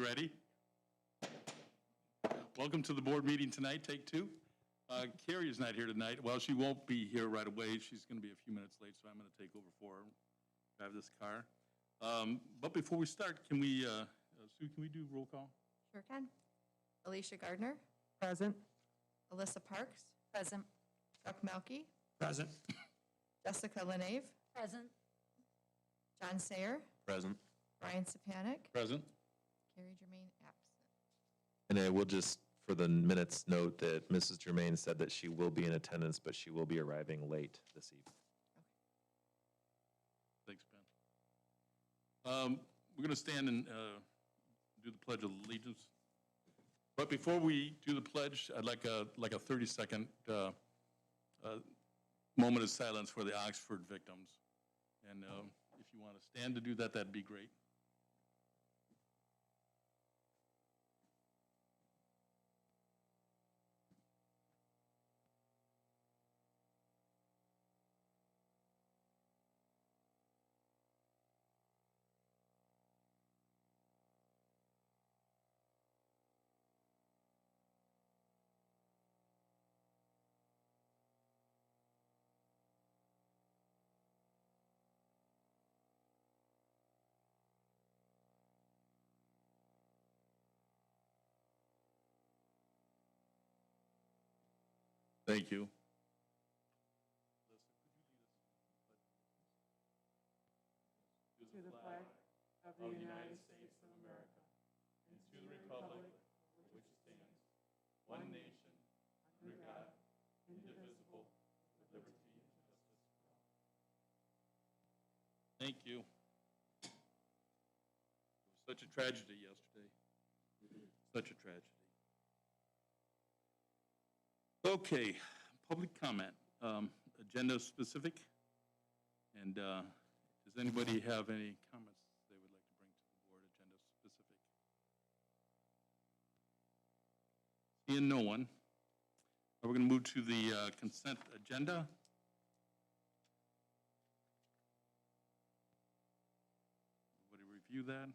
ready? Welcome to the board meeting tonight, take two. Carrie is not here tonight. Well, she won't be here right away. She's going to be a few minutes late, so I'm going to take over for her. Drive this car. But before we start, can we, Sue, can we do roll call? Sure can. Alicia Gardner. Present. Alyssa Parks. Present. Chuck Melkey. Present. Jessica Lenave. Present. John Sayer. Present. Brian Sapanic. Present. Carrie Germain absent. And I will just, for the minutes, note that Mrs. Germain said that she will be in attendance, but she will be arriving late this evening. Thanks, Ben. We're going to stand and do the Pledge of Allegiance. But before we do the pledge, I'd like a 30-second moment of silence for the Oxford victims. And if you want to stand to do that, that'd be great. Thank you. To the flag of the United States of America and to the republic for which it stands, one nation, under God, indivisible, with liberty and justice for all. Thank you. It was such a tragedy yesterday. Such a tragedy. Okay, public comment, agenda specific. And does anybody have any comments they would like to bring to the board, agenda specific? Seeing no one, we're going to move to the consent agenda. Everybody review that.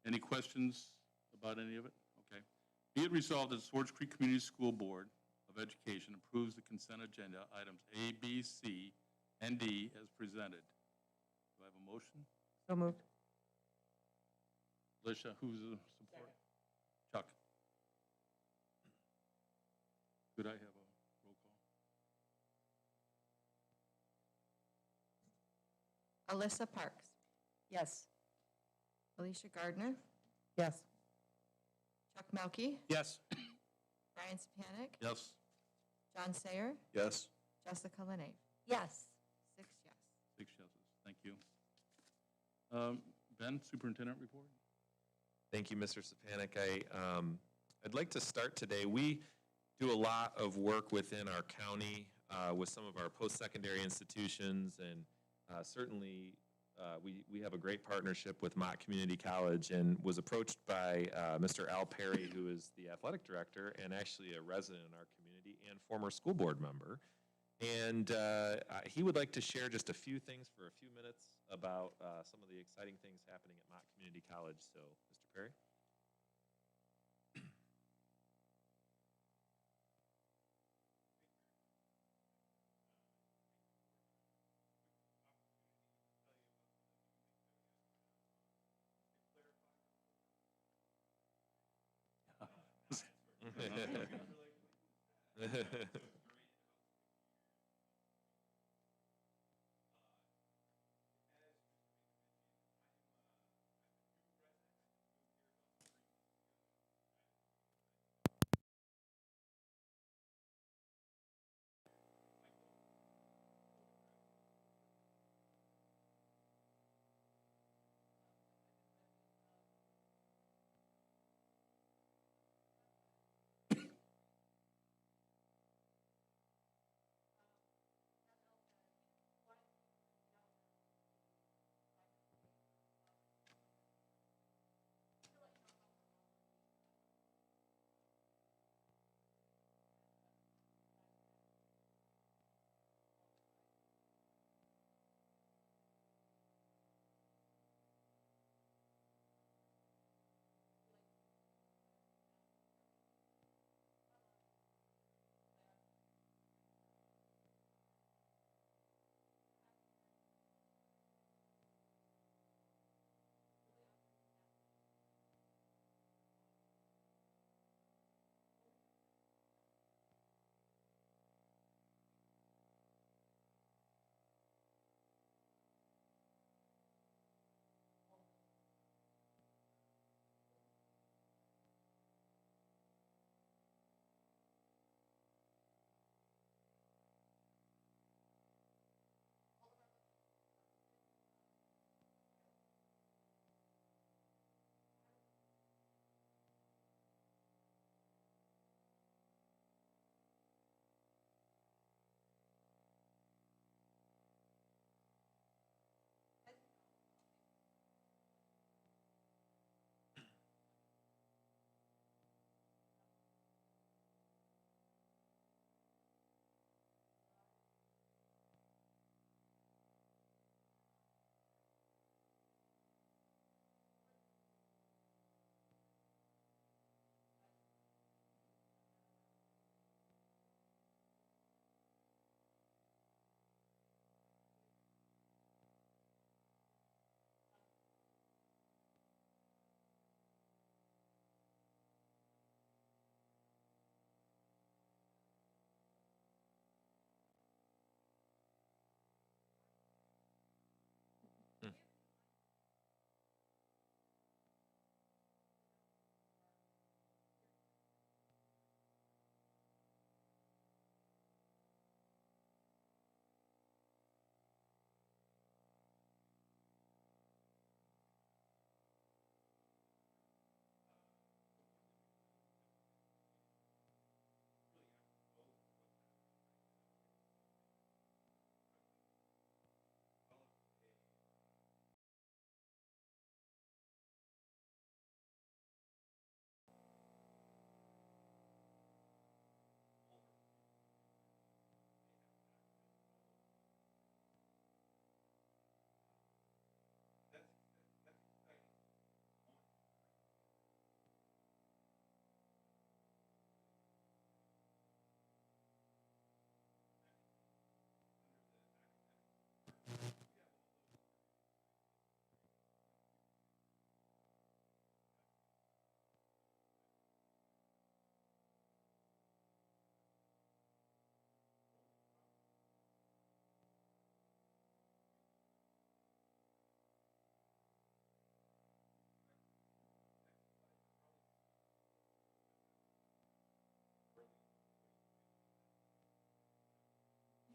Any questions about any of it? Okay. Be it resolved that the Swartz Creek Community School Board of Education approves the consent agenda items A, B, C, and D as presented. Do I have a motion? So moved. Alicia, who's the support? Chuck. Could I have a roll call? Alyssa Parks. Yes. Alicia Gardner. Yes. Chuck Melkey. Yes. Brian Sapanic. Yes. John Sayer. Yes. Jessica Lenave. Yes. 6 yes. 6 yeses. Thank you. Ben, superintendent report? Thank you, Mr. Sapanic. I'd like to start today. We do a lot of work within our county with some of our post-secondary institutions, and certainly we have a great partnership with Hvac Community College, and was approached by Mr. Al Perry, who is the athletic director and actually a resident in our community and former school board member. And he would like to share just a few things for a few minutes about some of the exciting things happening at Hvac Community College. So, Mr. Perry?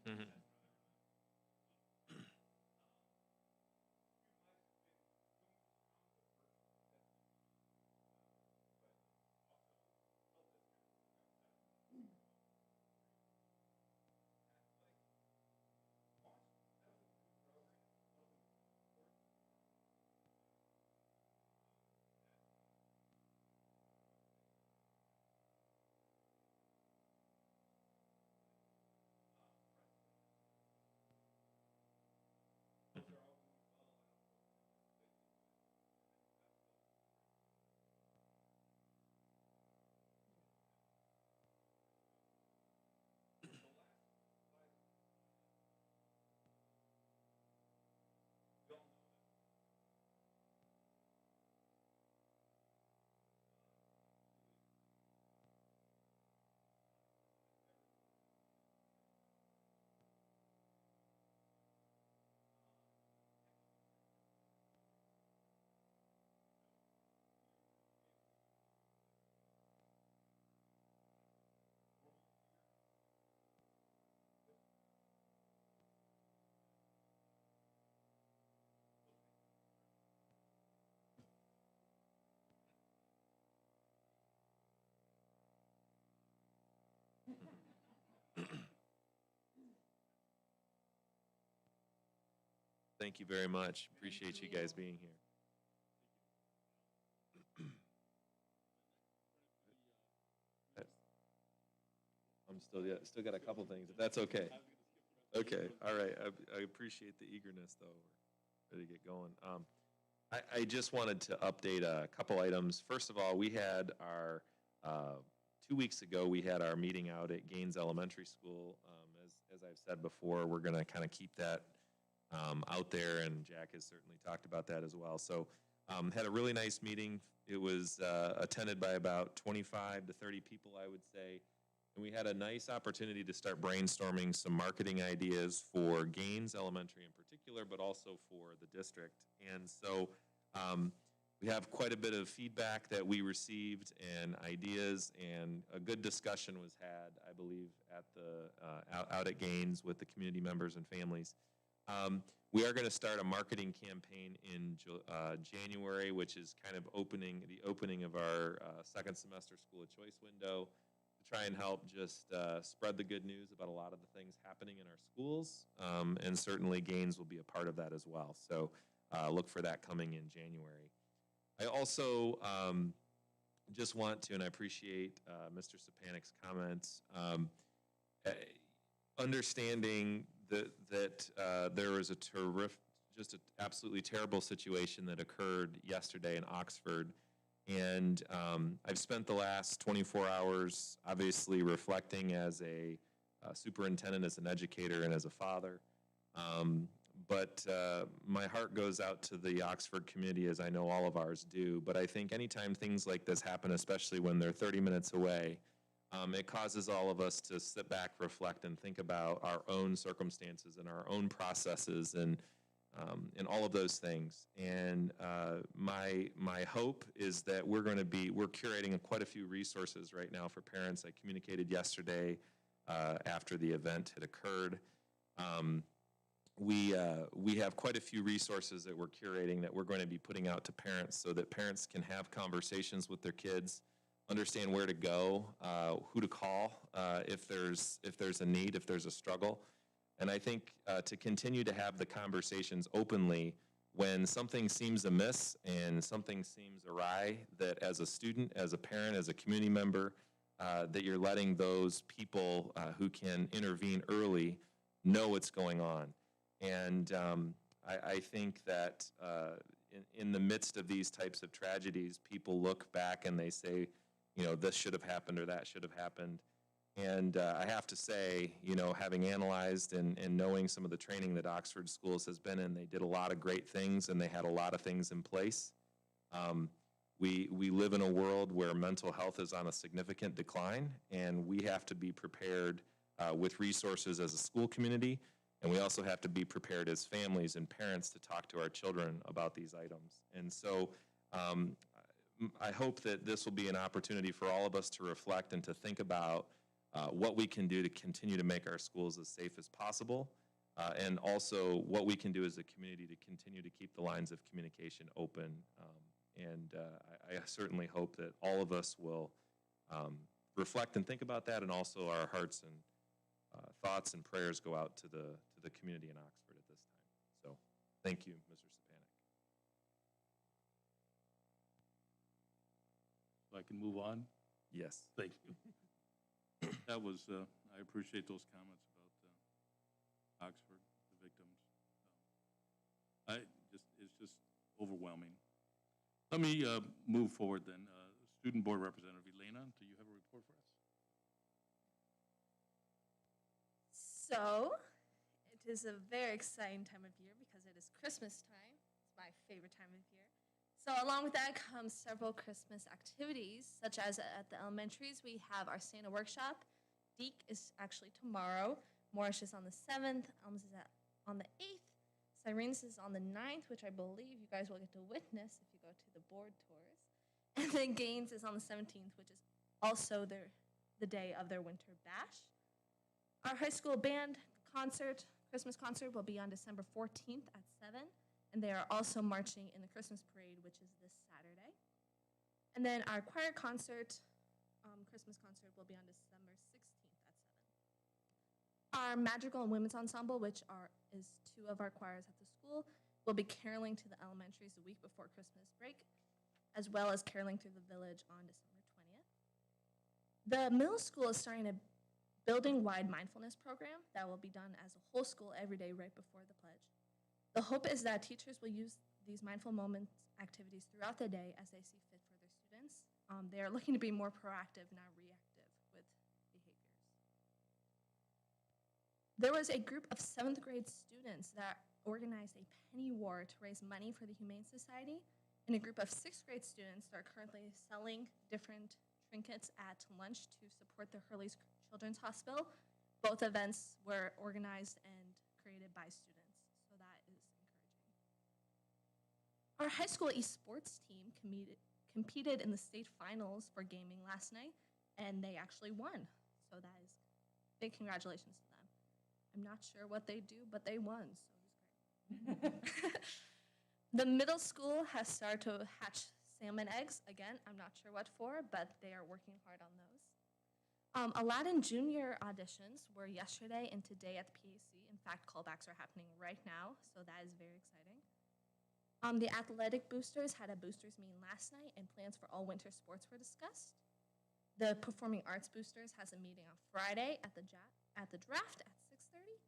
Mhm. Thank you very much. Appreciate you guys being here. I'm still got a couple things, if that's okay. Okay, all right. I appreciate the eagerness, though. We're ready to get going. I just wanted to update a couple items. First of all, we had our 2 weeks ago, we had our meeting out at Gaines Elementary School. As I've said before, we're going to kind of keep that out there, and Jack has certainly talked about that as well. So had a really nice meeting. It was attended by about 25 to 30 people, I would say. And we had a nice opportunity to start brainstorming some marketing ideas for Gaines Elementary in particular, but also for the district. And so we have quite a bit of feedback that we received and ideas, and a good discussion was had, I believe, at the out at Gaines with the community members and families. We are going to start a marketing campaign in January, which is kind of the opening of our second semester school of choice window, to try and help just spread the good news about a lot of the things happening in our schools, and certainly Gaines will be a part of that as well. So look for that coming in January. I also just want to, and I appreciate Mr. Sapanic's comments, understanding that there was just an absolutely terrible situation that occurred yesterday in Oxford. And I've spent the last 24 hours obviously reflecting as a superintendent, as an educator, and as a father. But my heart goes out to the Oxford community, as I know all of ours do. But I think anytime things like this happen, especially when they're 30 minutes away, it causes all of us to sit back, reflect, and think about our own circumstances and our own processes and all of those things. And my hope is that we're curating quite a few resources right now for parents. I communicated yesterday after the event had occurred. We have quite a few resources that we're curating that we're going to be putting out to parents so that parents can have conversations with their kids, understand where to go, who to call if there's a need, if there's a struggle. And I think to continue to have the conversations openly when something seems amiss and something seems awry, that as a student, as a parent, as a community member, that you're letting those people who can intervene early know what's going on. And I think that in the midst of these types of tragedies, people look back and they say, this should have happened or that should have happened. And I have to say, having analyzed and knowing some of the training that Oxford Schools has been in, they did a lot of great things and they had a lot of things in place. We live in a world where mental health is on a significant decline, and we have to be prepared with resources as a school community, and we also have to be prepared as families and parents to talk to our children about these items. And so I hope that this will be an opportunity for all of us to reflect and to think about what we can do to continue to make our schools as safe as possible, and also what we can do as a community to continue to keep the lines of communication open. I certainly hope that all of us will reflect and think about that, and also our hearts and thoughts and prayers go out to the community in Oxford at this time. So thank you, Mr. Stepanek. So I can move on? Yes. Thank you. That was, I appreciate those comments about Oxford, the victims. It's just overwhelming. Let me move forward then. Student Board Representative Elena, do you have a report for us? So, it is a very exciting time of year because it is Christmas time. It's my favorite time of year. So, along with that comes several Christmas activities, such as at the elementaries, we have our Santa workshop. Deke is actually tomorrow. Morris is on the 7th. Elms is on the 8th. Syrene's is on the 9th, which I believe you guys will get to witness if you go to the board tours. And then Gaines is on the 17th, which is also the day of their winter bash. Our high school band concert, Christmas concert, will be on December 14th at 7, and they are also marching in the Christmas parade, which is this Saturday. And then our choir concert, Christmas concert, will be on December 16th at 7. Our magical and women's ensemble, which is 2 of our choirs at the school, will be caroling to the elementaries the week before Christmas break, as well as caroling through the village on December 20th. The middle school is starting a building-wide mindfulness program that will be done as a whole school every day right before the pledge. The hope is that teachers will use these mindful moments activities throughout the day as they see fit for their students. They are looking to be more proactive, not reactive with behaviors. There was a group of 7th grade students that organized a penny war to raise money for the Humane Society, and a group of 6th grade students that are currently selling different trinkets at lunch to support the Hurley's Children's Hospital. Both events were organized and created by students, so that is encouraging. Our high school esports team competed in the state finals for gaming last night, and they actually won, so that is big congratulations to them. I'm not sure what they do, but they won, so it was great. The middle school has started to hatch salmon eggs. Again, I'm not sure what for, but they are working hard on those. Aladdin Junior auditions were yesterday and today at the PAC. In fact, callbacks are happening right now, so that is very exciting. The athletic boosters had a boosters meeting last night, and plans for all winter sports were discussed. The performing arts boosters has a meeting on Friday at the draft at 6:30.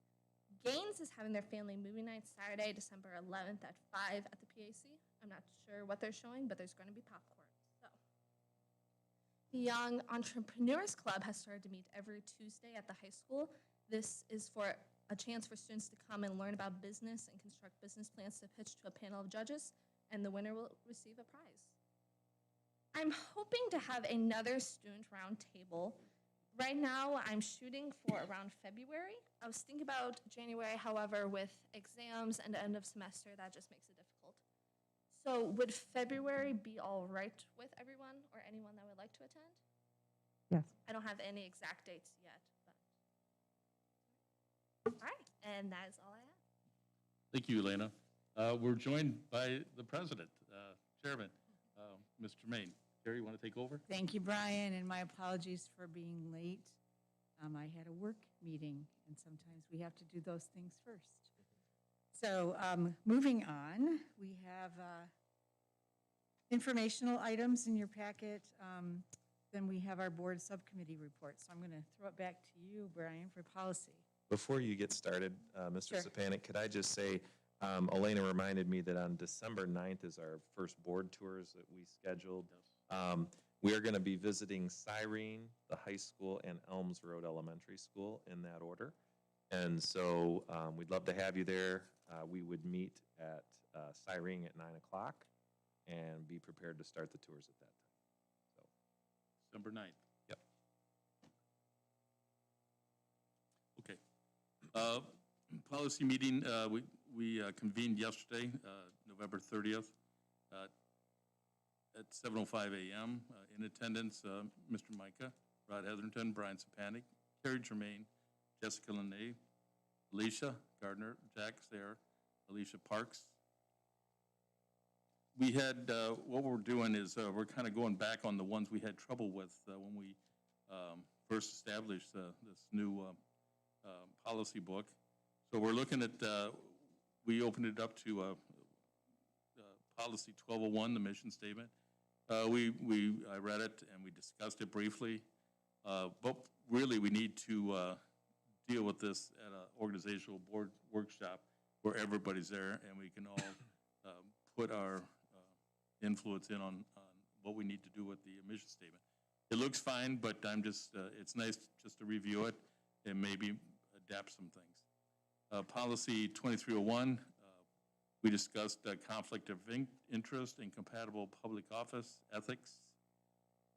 Gaines is having their family movie night Saturday, December 11th at 5 at the PAC. I'm not sure what they're showing, but there's going to be popcorn. So, the Young Entrepreneurs Club has started to meet every Tuesday at the high school. This is for a chance for students to come and learn about business and construct business plans to pitch to a panel of judges, and the winner will receive a prize. I'm hoping to have another student roundtable. Right now, I'm shooting for around February. I was thinking about January, however, with exams and end of semester, that just makes it difficult. So would February be all right with everyone or anyone that would like to attend? Yes. I don't have any exact dates yet, but. All right, and that is all I have. Thank you, Elena. We're joined by the president, chairman, Mr. Maine. Gary, you want to take over? Thank you, Brian, and my apologies for being late. I had a work meeting, and sometimes we have to do those things first. So moving on, we have informational items in your packet. Then we have our board subcommittee report. So I'm going to throw it back to you, Brian, for policy. Before you get started, Mr. Sure. Stepanek, could I just say, Elena reminded me that on December 9th is our first board tours that we scheduled. We are going to be visiting Cyrene, the high school, and Elms Road Elementary School in that order. And so we'd love to have you there. We would meet at Cyrene at 9 o'clock and be prepared to start the tours at that time. So, December 9th. Yep. Okay. Policy meeting, we convened yesterday, November 30th, at 7:05 a.m. In attendance, Mr. Micah, Rod Hetherington, Brian Stepanek, Carrie Germain, Jessica Lene, Alicia Gardner, Jack Sayer, Alicia Parks. We had, what we're doing is we're kind of going back on the ones we had trouble with when we first established this new policy book. So we're looking at, we opened it up to policy 1201, the mission statement. I read it and we discussed it briefly, but really we need to deal with this at an organizational board workshop where everybody's there and we can all put our influence in on what we need to do with the mission statement. It looks fine, but I'm just, it's nice just to review it and maybe adapt some things. Policy 2301, we discussed conflict of interest, incompatible public office, ethics.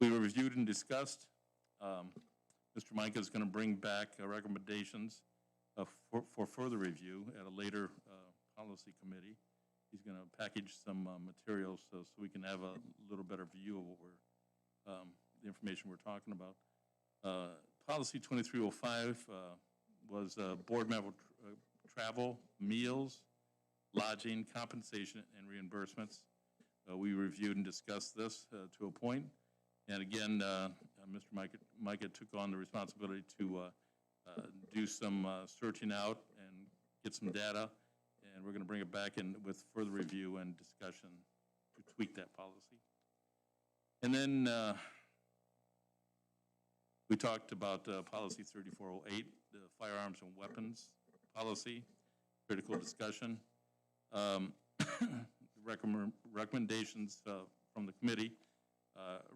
We reviewed and discussed. Mr. Micah is going to bring back recommendations for further review at a later policy committee. He's going to package some materials so we can have a little better view of what we're, the information we're talking about. Policy 2305 was board member travel, meals, lodging, compensation, and reimbursements. We reviewed and discussed this to a point. And again, Mr. Micah took on the responsibility to do some searching out and get some data. And we're going to bring it back in with further review and discussion to tweak that policy. And then we talked about policy 3408, the firearms and weapons policy, critical discussion. Recommendations from the committee,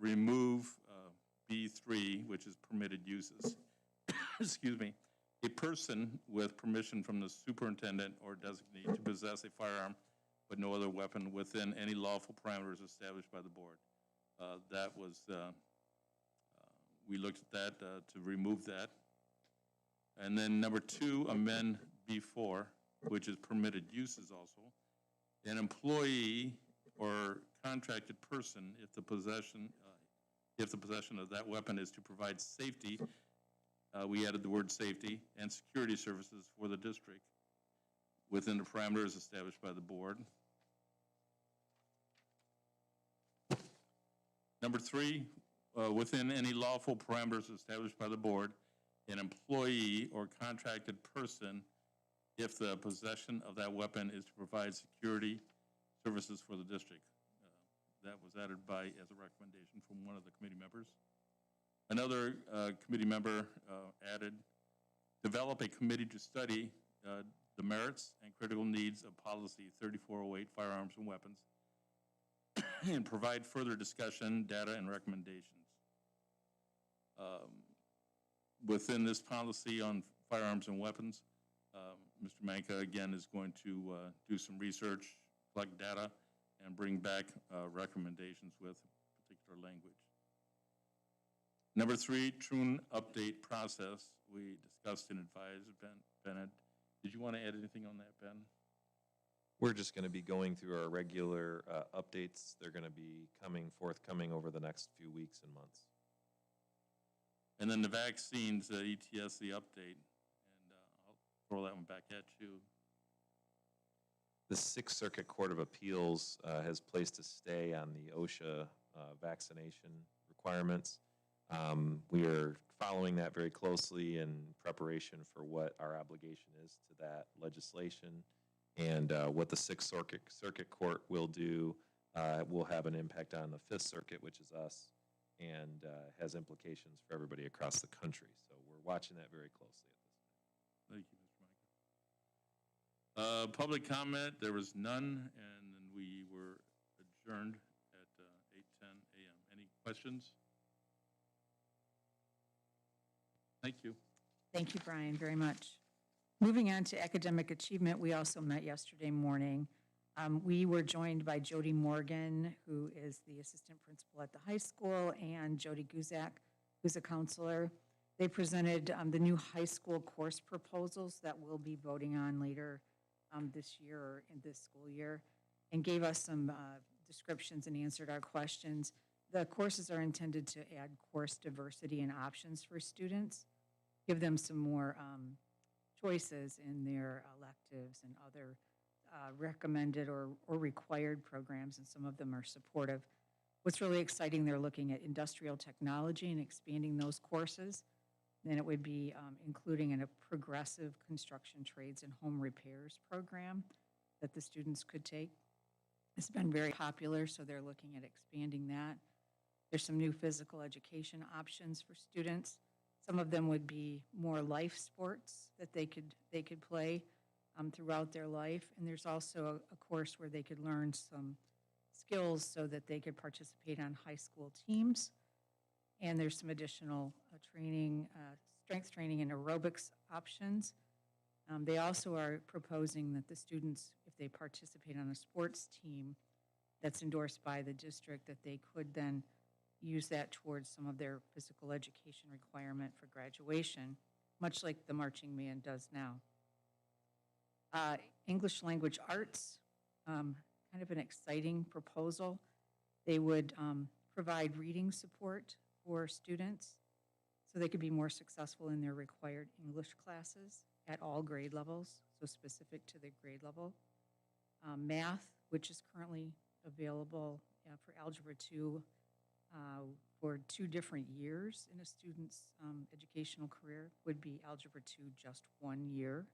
remove B3, which is permitted uses. Excuse me. A person with permission from the superintendent or designee to possess a firearm but no other weapon within any lawful parameters established by the board. That was, we looked at that to remove that. And then number 2, amend B4, which is permitted uses also. An employee or contracted person, if the possession of that weapon is to provide safety, we added the word safety, and security services for the district within the parameters established by the board. Number 3, within any lawful parameters established by the board, an employee or contracted person, if the possession of that weapon is to provide security services for the district. That was added as a recommendation from one of the committee members. Another committee member added, develop a committee to study the merits and critical needs of policy 3408, firearms and weapons, and provide further discussion, data, and recommendations. Within this policy on firearms and weapons, Mr. Manka, again, is going to do some research, collect data, and bring back recommendations with particular language. Number 3, tune update process. We discussed and advised Bennett. Did you want to add anything on that, Ben? We're just going to be going through our regular updates. They're going to be forthcoming over the next few weeks and months. And then the vaccines, ETS, the update, and I'll throw that one back at you. The Sixth Circuit Court of Appeals has placed a stay on the OSHA vaccination requirements. We are following that very closely in preparation for what our obligation is to that legislation, and what the Sixth Circuit Court will do will have an impact on the Fifth Circuit, which is us, and has implications for everybody across the country. So we're watching that very closely at this time. Thank you, Mr. Micah. Public comment, there was none, and then we were adjourned at 8:10 a.m. Any questions? Thank you. Thank you, Brian, very much. Moving on to academic achievement, we also met yesterday morning. We were joined by Jody Morgan, who is the assistant principal at the high school, and Jody Hvac, who's a counselor. They presented the new high school course proposals that we'll be voting on later this year or in this school year, and gave us some descriptions and answered our questions. The courses are intended to add course diversity and options for students. give them some more choices in their electives and other recommended or required programs, and some of them are supportive. What's really exciting, they're looking at industrial technology and expanding those courses. Then it would be including in a progressive construction trades and home repairs program that the students could take. It's been very popular, so they're looking at expanding that. There's some new physical education options for students. Some of them would be more life sports that they could play throughout their life. And there's also a course where they could learn some skills so that they could participate on high school teams. And there's some additional training, strength training and aerobics options. They also are proposing that the students, if they participate on a sports team that's endorsed by the district, that they could then use that towards some of their physical education requirement for graduation, much like the marching band does now. English language arts, kind of an exciting proposal. They would provide reading support for students so they could be more successful in their required English classes at all grade levels, so specific to the grade level. Math, which is currently available for Algebra 2 for 2 different years in a student's educational career, would be Algebra 2 just 1 year.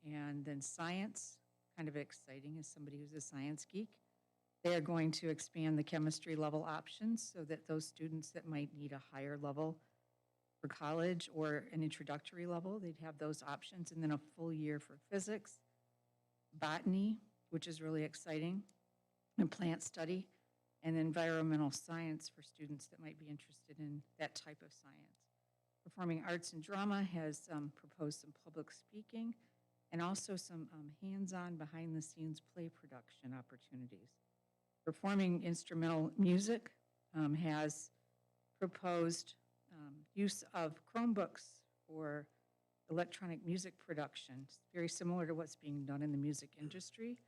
And then science, kind of exciting as somebody who's a science geek. They are going to expand the chemistry level options so that those students that might need a higher level for college or an introductory level, they'd have those options, and then a full year for physics, botany, which is really exciting, and plant study, and environmental science for students that might be interested in that type of science. Performing arts and drama has proposed some public speaking and also some hands-on behind-the-scenes play production opportunities. Performing instrumental music has proposed use of Chromebooks for electronic music production, very similar to what's being done in the music industry.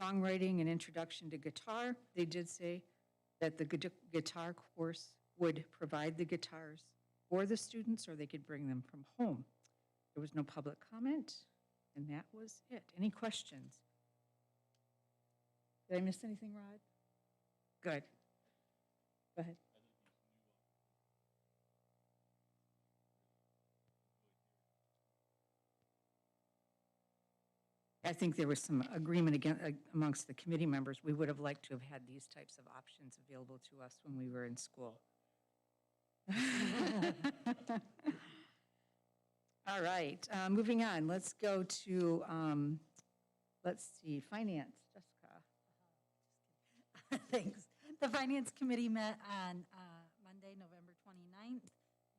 Songwriting and introduction to guitar, they did say that the guitar course would provide the guitars for the students, or they could bring them from home. There was no public comment, and that was it. Any questions? Did I miss anything, Rod? Good. Go ahead. I think there was some agreement amongst the committee members. We would have liked to have had these types of options available to us when we were in school. All right, moving on. Let's go to, let's see, finance. Jessica. Thanks. The Finance Committee met on Monday, November 29th.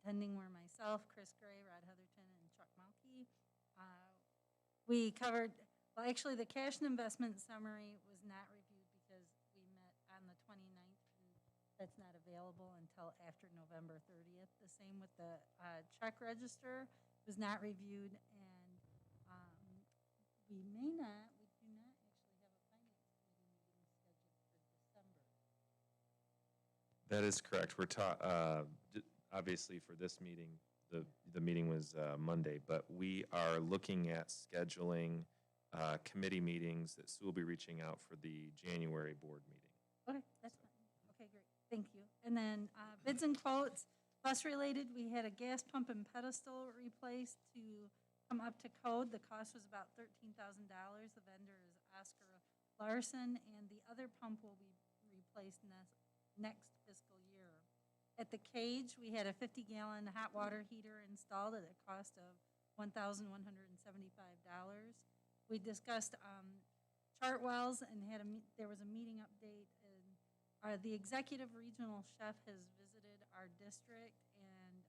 Attending were myself, Chris Gray, Rod Heatherton, and Chuck Malke. We covered, well, actually, the cash and investment summary was not reviewed because we met on the 29th, and that's not available until after November 30th. The same with the check register was not reviewed, and we do not actually have a Finance Committee meeting scheduled for December. That is correct. We're obviously for this meeting, the meeting was Monday, but we are looking at scheduling committee meetings that Sue will be reaching out for the January board meeting. Okay, that's fine. Okay, great. Thank you. And then bids and quotes, bus related, we had a gas pump and pedestal replaced to come up to code. The cost was about $13,000. The vendor is Oscar Larson, and the other pump will be replaced next fiscal year. At the cage, we had a 50-gallon hot water heater installed at a cost of $1,175. We discussed Chartwells and there was a meeting update. And the executive regional chef has visited our district, and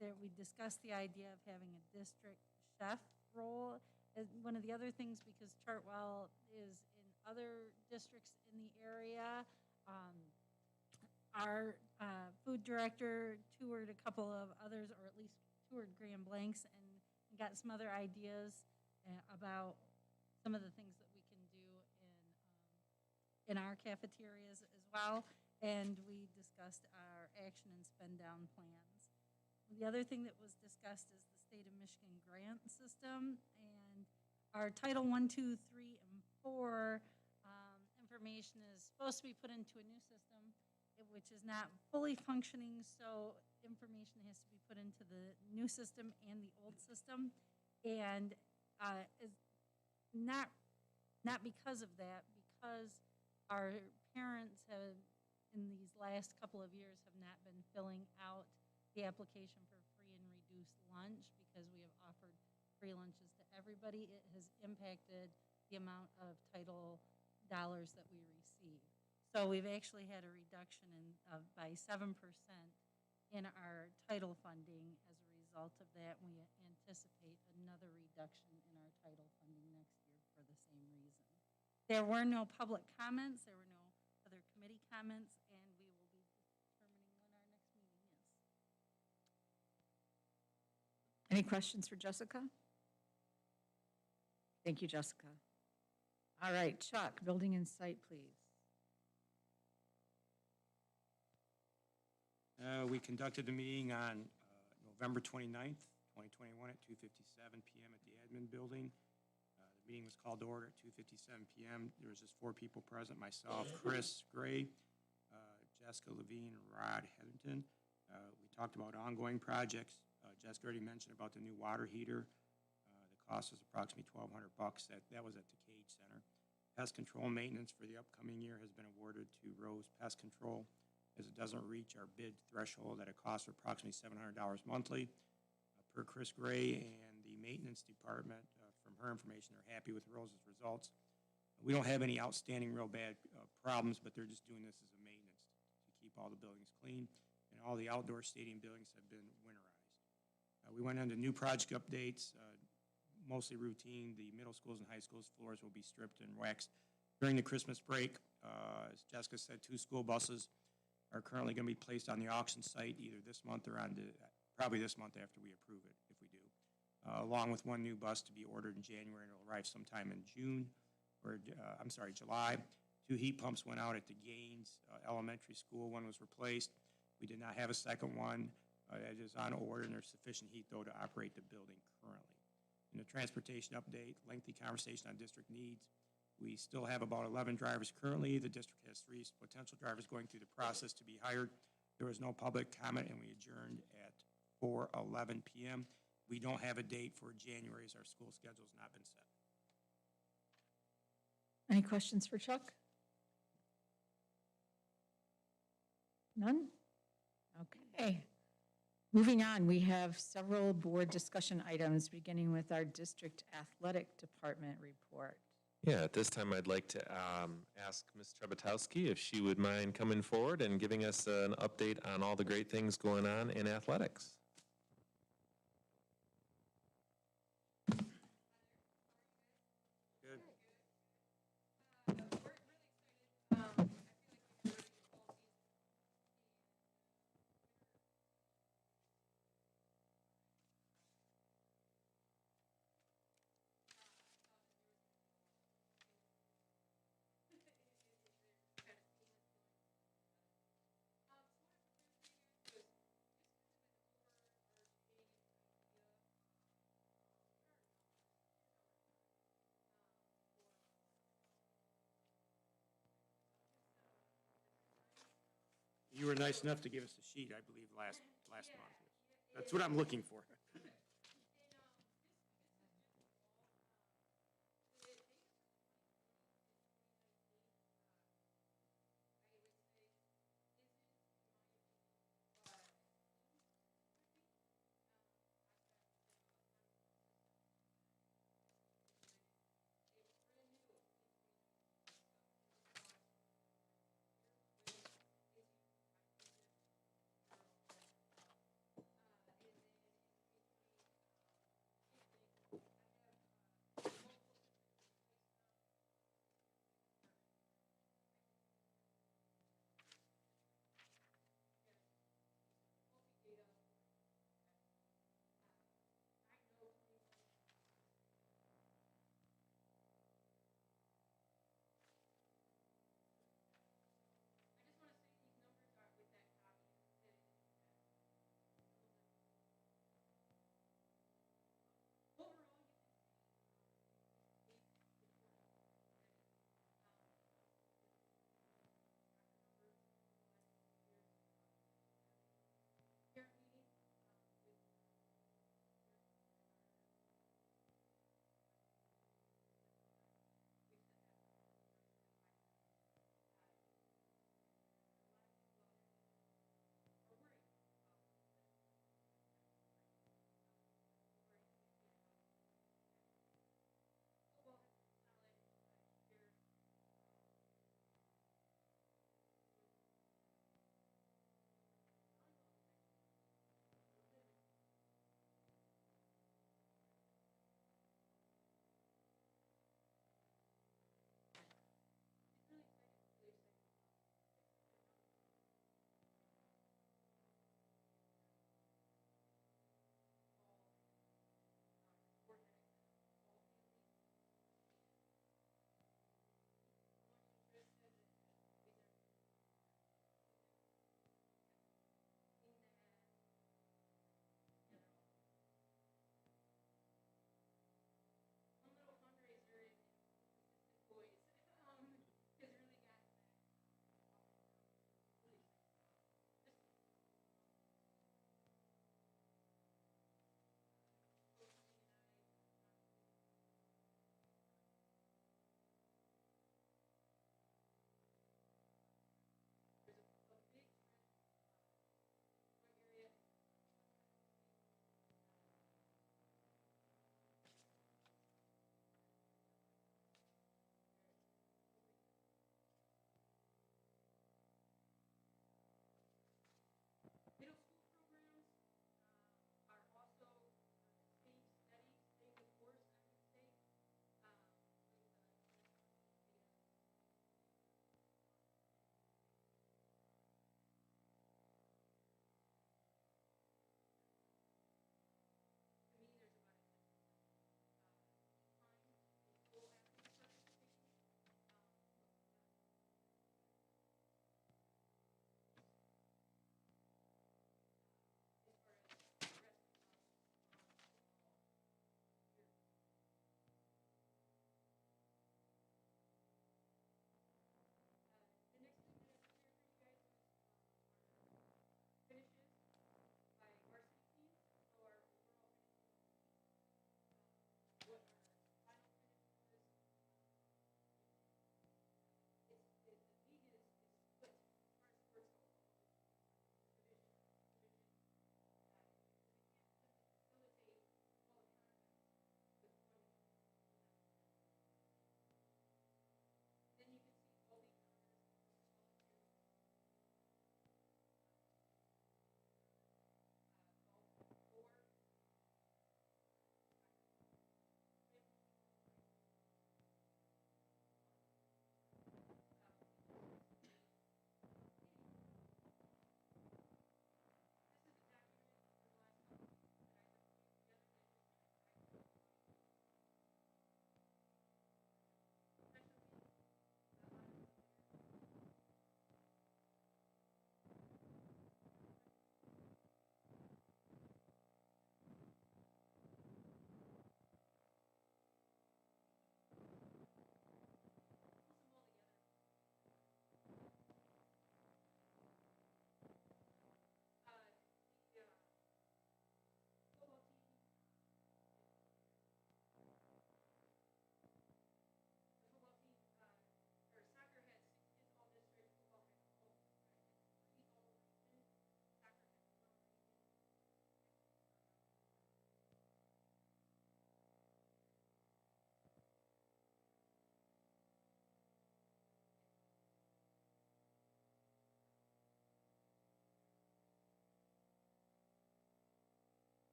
there we discussed the idea of having a district chef role. As one of the other things, because Chartwell is in other districts in the area, our food director toured a couple of others, or at least toured Grand Blancs, and got some other ideas about some of the things that we can do in our cafeterias as well. And we discussed our action and spend down plans. The other thing that was discussed is the state of Michigan grant system, and our Title I, II, III, and IV information is supposed to be put into a new system, which is not fully functioning, so information has to be put into the new system and the old system. And is not because of that, because our parents have, in these last couple of years, have not been filling out the application for free and reduced lunch because we have offered free lunches to everybody. It has impacted the amount of title dollars that we receive. So we've actually had a reduction by 7% in our title funding as a result of that. We anticipate another reduction in our title funding next year for the same reason. There were no public comments, there were no other committee comments, and we will be determining when our next meeting is. Any questions for Jessica? Thank you, Jessica. All right, Chuck, building and site, please. We conducted the meeting on November 29th, 2021 at 2:57 p.m. at the admin building. The meeting was called to order at 2:57 p.m. There was just 4 people present, myself, Chris Gray, Jessica Levine, and Rod Hetherington. We talked about ongoing projects. Jessica already mentioned about the new water heater. The cost was approximately $1,200. That was at the Cage Center. Pest control maintenance for the upcoming year has been awarded to Rose Pest Control, as it doesn't reach our bid threshold at a cost of approximately $700 monthly. Per Chris Gray and the maintenance department, from her information, they're happy with Rose's results. We don't have any outstanding real bad problems, but they're just doing this as a maintenance to keep all the buildings clean, and all the outdoor stadium buildings have been winterized. We went into new project updates, mostly routine. The middle schools and high schools floors will be stripped and waxed during the Christmas break. As Jessica said, 2 school buses are currently going to be placed on the auction site either this month or probably this month after we approve it, if we do. Along with 1 new bus to be ordered in January, and it'll arrive sometime in July. 2 heat pumps went out at the Gaines Elementary School. 1 was replaced. We did not have a second one. It is on order, and there's sufficient heat, though, to operate the building currently. In the transportation update, lengthy conversation on district needs. We still have about 11 drivers currently. The district has 3 potential drivers going through the process to be hired. There was no public comment, and we adjourned at 4:11 p.m. We don't have a date for January, as our school schedule has not been set. Any questions for Chuck? None? Okay. Moving on, we have several board discussion items, beginning with our district athletic department report. Yeah, at this time, I'd like to ask Ms. Trebetowski if she would mind coming forward and giving us an update on all the great things going on in athletics. Good. You were nice enough to give us a sheet, I believe, last month. That's what I'm looking for.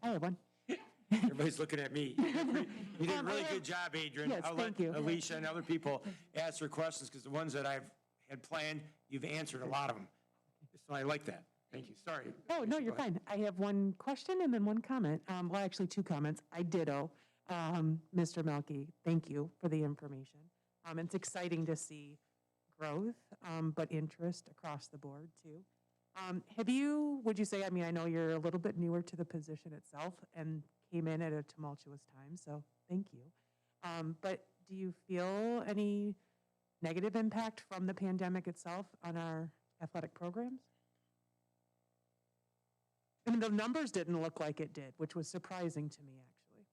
I have one. Everybody's looking at me. You did a really good job, Adrian. Yes, I'll thank let you. Alicia and other people ask their questions, because the ones that I've had planned, you've answered a lot of them. So I like that. Thank you. Sorry. Oh, no, Alicia, you're go ahead. fine. I have one question and then one comment. Well, actually, two comments. I ditto, Mr. Melky, thank you for the information. It's exciting to see growth, but interest across the board, too. Would you say, I mean, I know you're a little bit newer to the position itself and came in at a tumultuous time, so thank you. But do you feel any negative impact from the pandemic itself on our athletic programs? I mean, the numbers didn't look like it did, which was surprising to me, actually.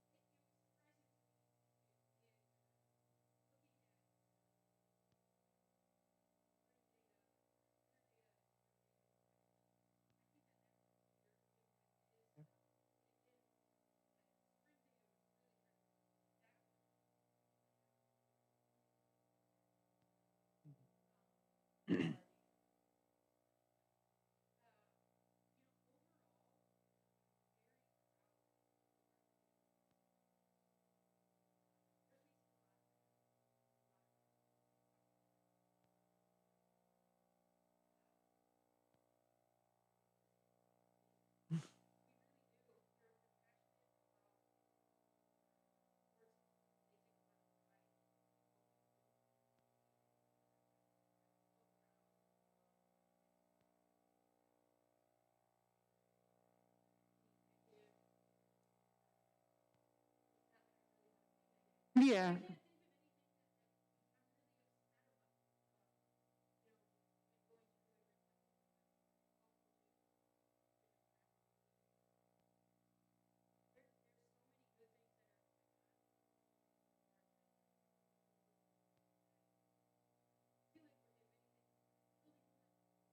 Yeah.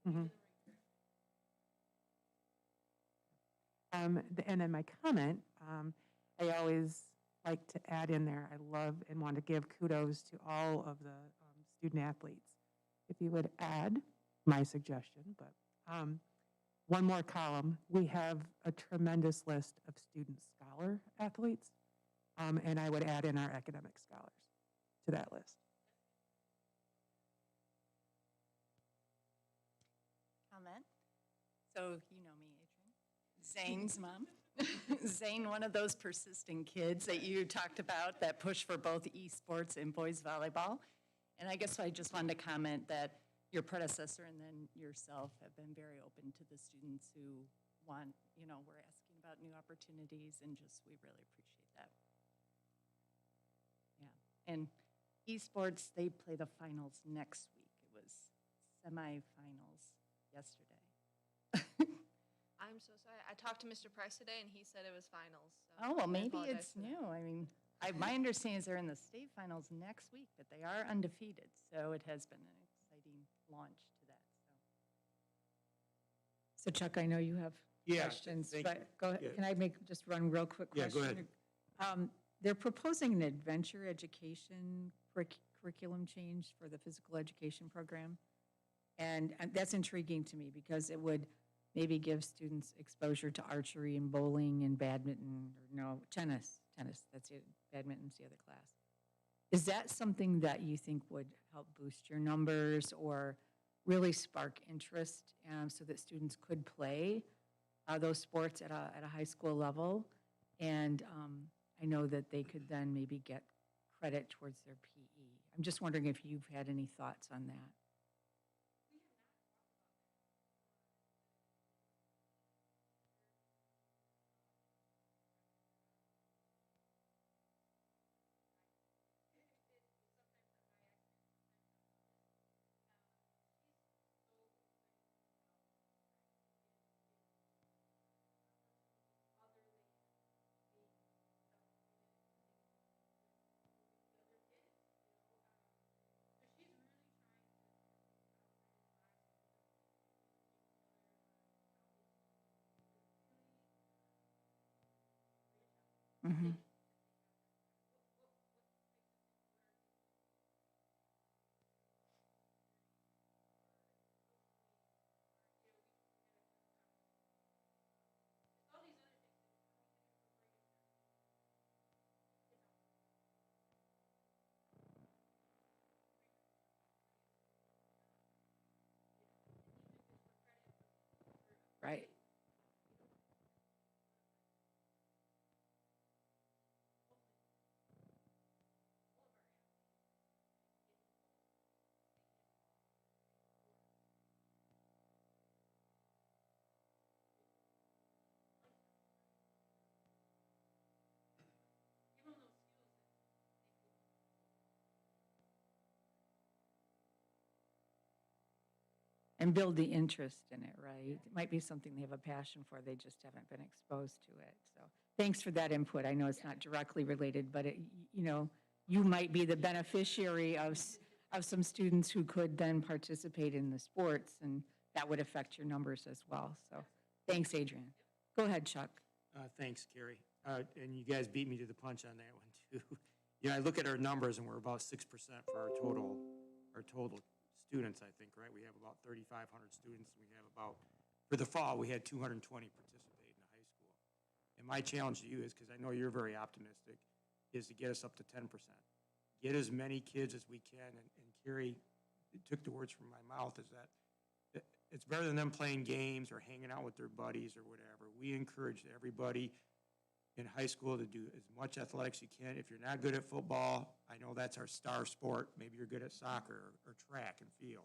Mhm. And then my comment, I always like to add in there, I love and want to give kudos to all of the student athletes. If you would add my suggestion, but one more column, we have a tremendous list of student scholar athletes, and I would add in our academic scholars to that list. Comment. So you know me, Adrian. Zane's mom. Zane, one of those persistent kids that you talked about that push for both esports and boys volleyball. And I guess I just wanted to comment that your predecessor and then yourself have been very open to the students who want, we're asking about new opportunities, and just, we really appreciate that. Yeah. And esports, they play the finals next week. It was semifinals yesterday. I'm so sorry. I talked to Mr. Price today, and he said it was finals. So Oh, well, I maybe apologize it's for that. new. I mean, my understanding is they're in the state finals next week, but they are undefeated. So it has been an exciting launch to that. So Chuck, I know you have Yeah, questions, thank but you. go ahead. Yeah. Can I just run real quick Yeah, question? go ahead. They're proposing an adventure education curriculum change for the physical education program. And that's intriguing to me because it would maybe give students exposure to archery and bowling and badminton, or no, tennis, that's it, badminton's the other class. Is that something that you think would help boost your numbers or really spark interest so that students could play those sports at a high school level? And I know that they could then maybe get credit towards their PE. I'm just wondering if you've had any thoughts on that. Mm-hmm. Right. And build the interest in it, right? It might be something they have a passion for, they just haven't been exposed to it. So thanks for that input. I know it's not directly related, but it, you might be the beneficiary of some students who could then participate in the sports, and that would affect your numbers as well. So thanks, Adrian. Go ahead, Chuck. Thanks, Carrie. And you guys beat me to the punch on that one, too. I look at our numbers, and we're about 6% for our total students, I think, right? We have about 3,500 students, and we have about, for the fall, we had 220 participate in the high school. And my challenge to you is, because I know you're very optimistic, is to get us up to 10%. Get as many kids as we can, and Carrie took the words from my mouth, is that it's better than them playing games or hanging out with their buddies or whatever. We encourage everybody in high school to do as much athletics you can. If you're not good at football, I know that's our star sport. Maybe you're good at soccer or track and field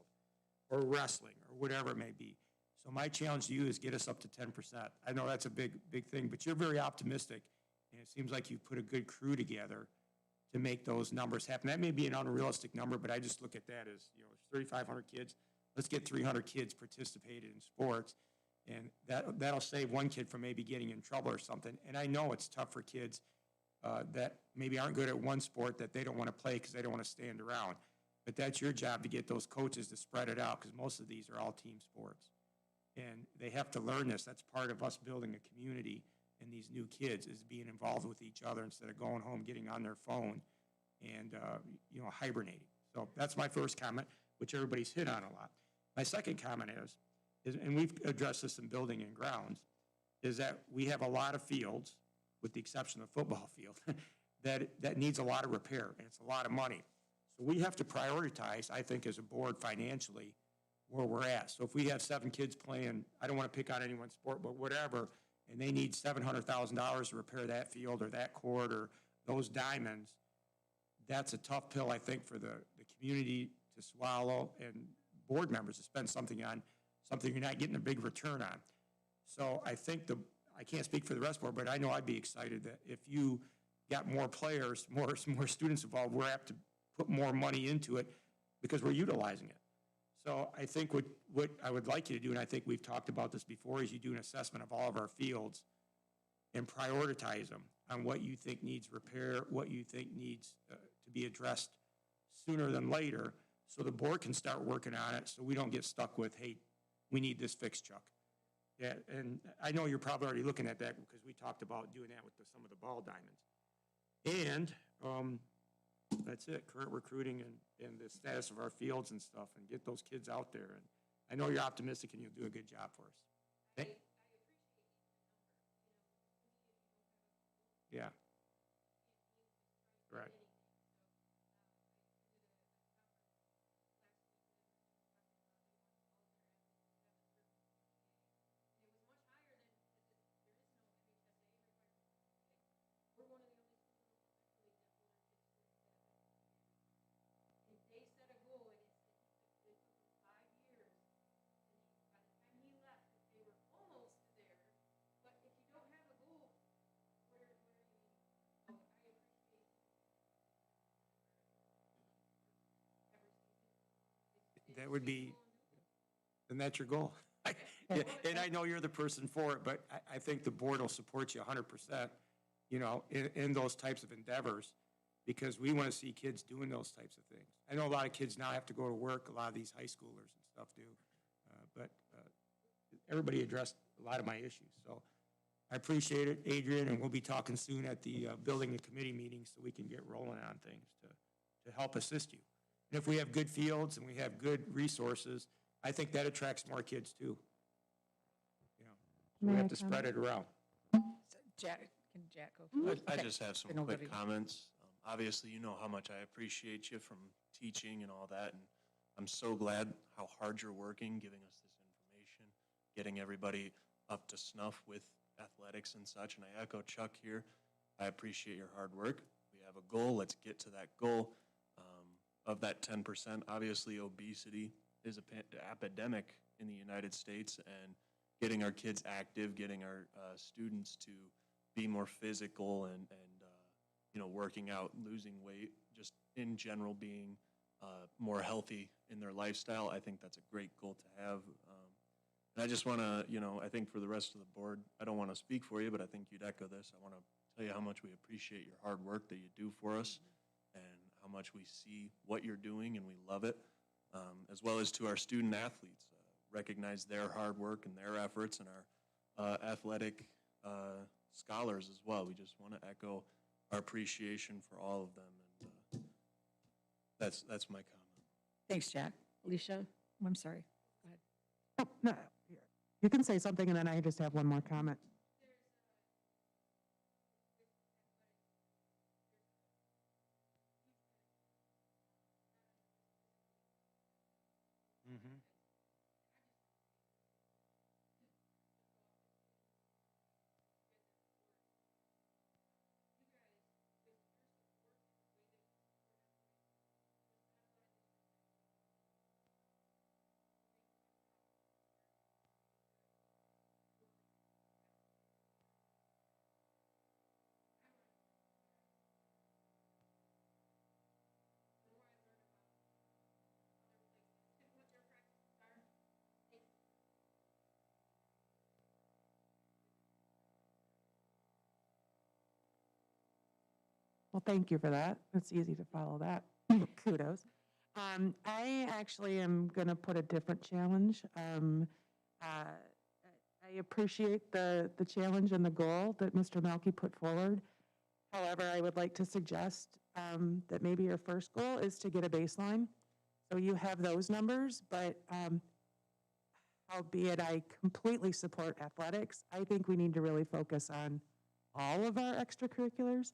or wrestling or whatever it may be. So my challenge to you is get us up to 10%. I know that's a big thing, but you're very optimistic, and it seems like you've put a good crew together to make those numbers happen. That may be an unrealistic number, but I just look at that as, 3,500 kids. Let's get 300 kids participated in sports, and that'll save one kid from maybe getting in trouble or something. And I know it's tough for kids that maybe aren't good at one sport that they don't want to play because they don't want to stand around. But that's your job to get those coaches to spread it out, because most of these are all team sports. And they have to learn this. That's part of us building a community, and these new kids is being involved with each other instead of going home, getting on their phone and, hibernating. So that's my first comment, which everybody's hit on a lot. My second comment is, and we've addressed this in building and grounds, is that we have a lot of fields, with the exception of the football field, that needs a lot of repair, and it's a lot of money. So we have to prioritize, I think, as a board financially, where we're at. So if we have 7 kids playing, I don't want to pick on anyone's sport, but whatever, and they need $700,000 to repair that field or that court or those diamonds, that's a tough pill, I think, for the community to swallow, and board members to spend something on something you're not getting a big return on. So I think I can't speak for the rest of the board, but I know I'd be excited that if you got more players, more students involved, we're apt to put more money into it because we're utilizing it. So I think what I would like you to do, and I think we've talked about this before, is you do an assessment of all of our fields and prioritize them on what you think needs repair, what you think needs to be addressed sooner than later, so the board can start working on it, so we don't get stuck with, hey, we need this fixed, Chuck. Yeah, and I know you're probably already looking at that because we talked about doing that with some of the ball diamonds. And that's it, current recruiting and the status of our fields and stuff, and get those kids out there. And I know you're optimistic and you'll do a good job for us. Yeah. Right. That would be, and that's your goal. Yeah, and I know you're the person for it, but I think the board will support you 100%, in those types of endeavors, because we want to see kids doing those types of things. I know a lot of kids now have to go to work, a lot of these high schoolers and stuff do, but everybody addressed a lot of my issues. So I appreciate it, Adrian, and we'll be talking soon at the building and committee meeting so we can get rolling on things to help assist you. And if we have good fields and we have good resources, I think that attracts more kids too. So we have to spread it around. Jack, can Jack go? I Okay. just have some Then we'll go quick to you. comments. Obviously, you know how much I appreciate you from teaching and all that, and I'm so glad how hard you're working, giving us this information, getting everybody up to snuff with athletics and such. And I echo Chuck here. I appreciate your hard work. We have a goal. Let's get to that goal. Of that 10%, obviously obesity is an epidemic in the United States, and getting our kids active, getting our students to be more physical and working out, losing weight, just in general being more healthy in their lifestyle. I think that's a great goal to have. And I just want to, I think for the rest of the board, I don't want to speak for you, but I think you'd echo this. I want to tell you how much we appreciate your hard work that you do for us, and how much we see what you're doing and we love it, as well as to our student athletes. Recognize their hard work and their efforts, and our athletic scholars as well. We just want to echo our appreciation for all of them, and that's my comment. Thanks, Jack. Alicia? I'm sorry. Oh, no, you can say something, and then I just have one more comment. Mm-hmm. Well, thank you for that. It's easy to follow that. Kudos. I actually am going to put a different challenge. I appreciate the challenge and the goal that Mr. Melky put forward. However, I would like to suggest that maybe your first goal is to get a baseline. So you have those numbers, but albeit I completely support athletics, I think we need to really focus on all of our extracurriculars.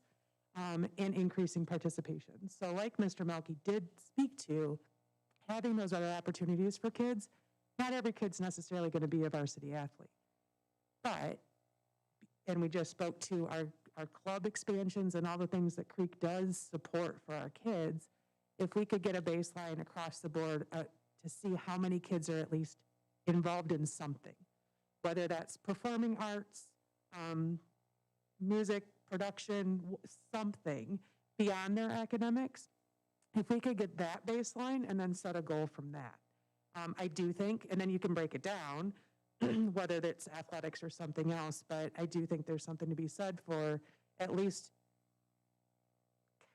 And increasing participation. So like Mr. Melky did speak to, having those other opportunities for kids, not every kid's necessarily going to be a varsity athlete. But, and we just spoke to our club expansions and all the things that Creek does support for our kids, if we could get a baseline across the board to see how many kids are at least involved in something, whether that's performing arts, music, production, something beyond their academics. If we could get that baseline and then set a goal from that. I do think, and then you can break it down, whether that's athletics or something else, but I do think there's something to be said for at least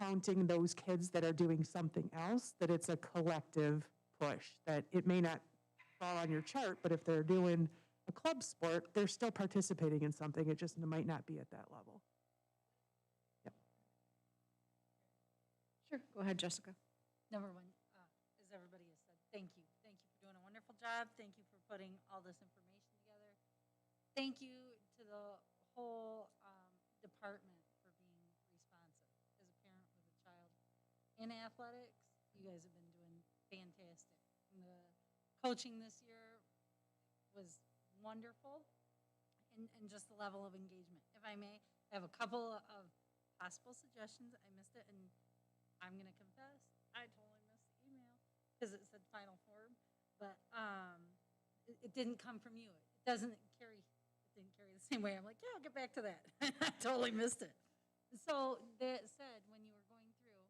counting those kids that are doing something else, that it's a collective push, that it may not fall on your chart, but if they're doing a club sport, they're still participating in something. It just might not be at that level. Sure, go ahead, Jessica. Number one, as everybody has said, thank you. Thank you for doing a wonderful job. Thank you for putting all this information together. Thank you to the whole department for being responsive. As a parent with a child in athletics, you guys have been doing fantastic. And the coaching this year was wonderful, and just the level of engagement. If I may, I have a couple of possible suggestions. I missed it, and I'm going to confess, I totally missed the email because it said final form, but it didn't come from you. It didn't carry the same way. I'm like, yeah, I'll get back to that. I totally missed it. So that said, when you were going through,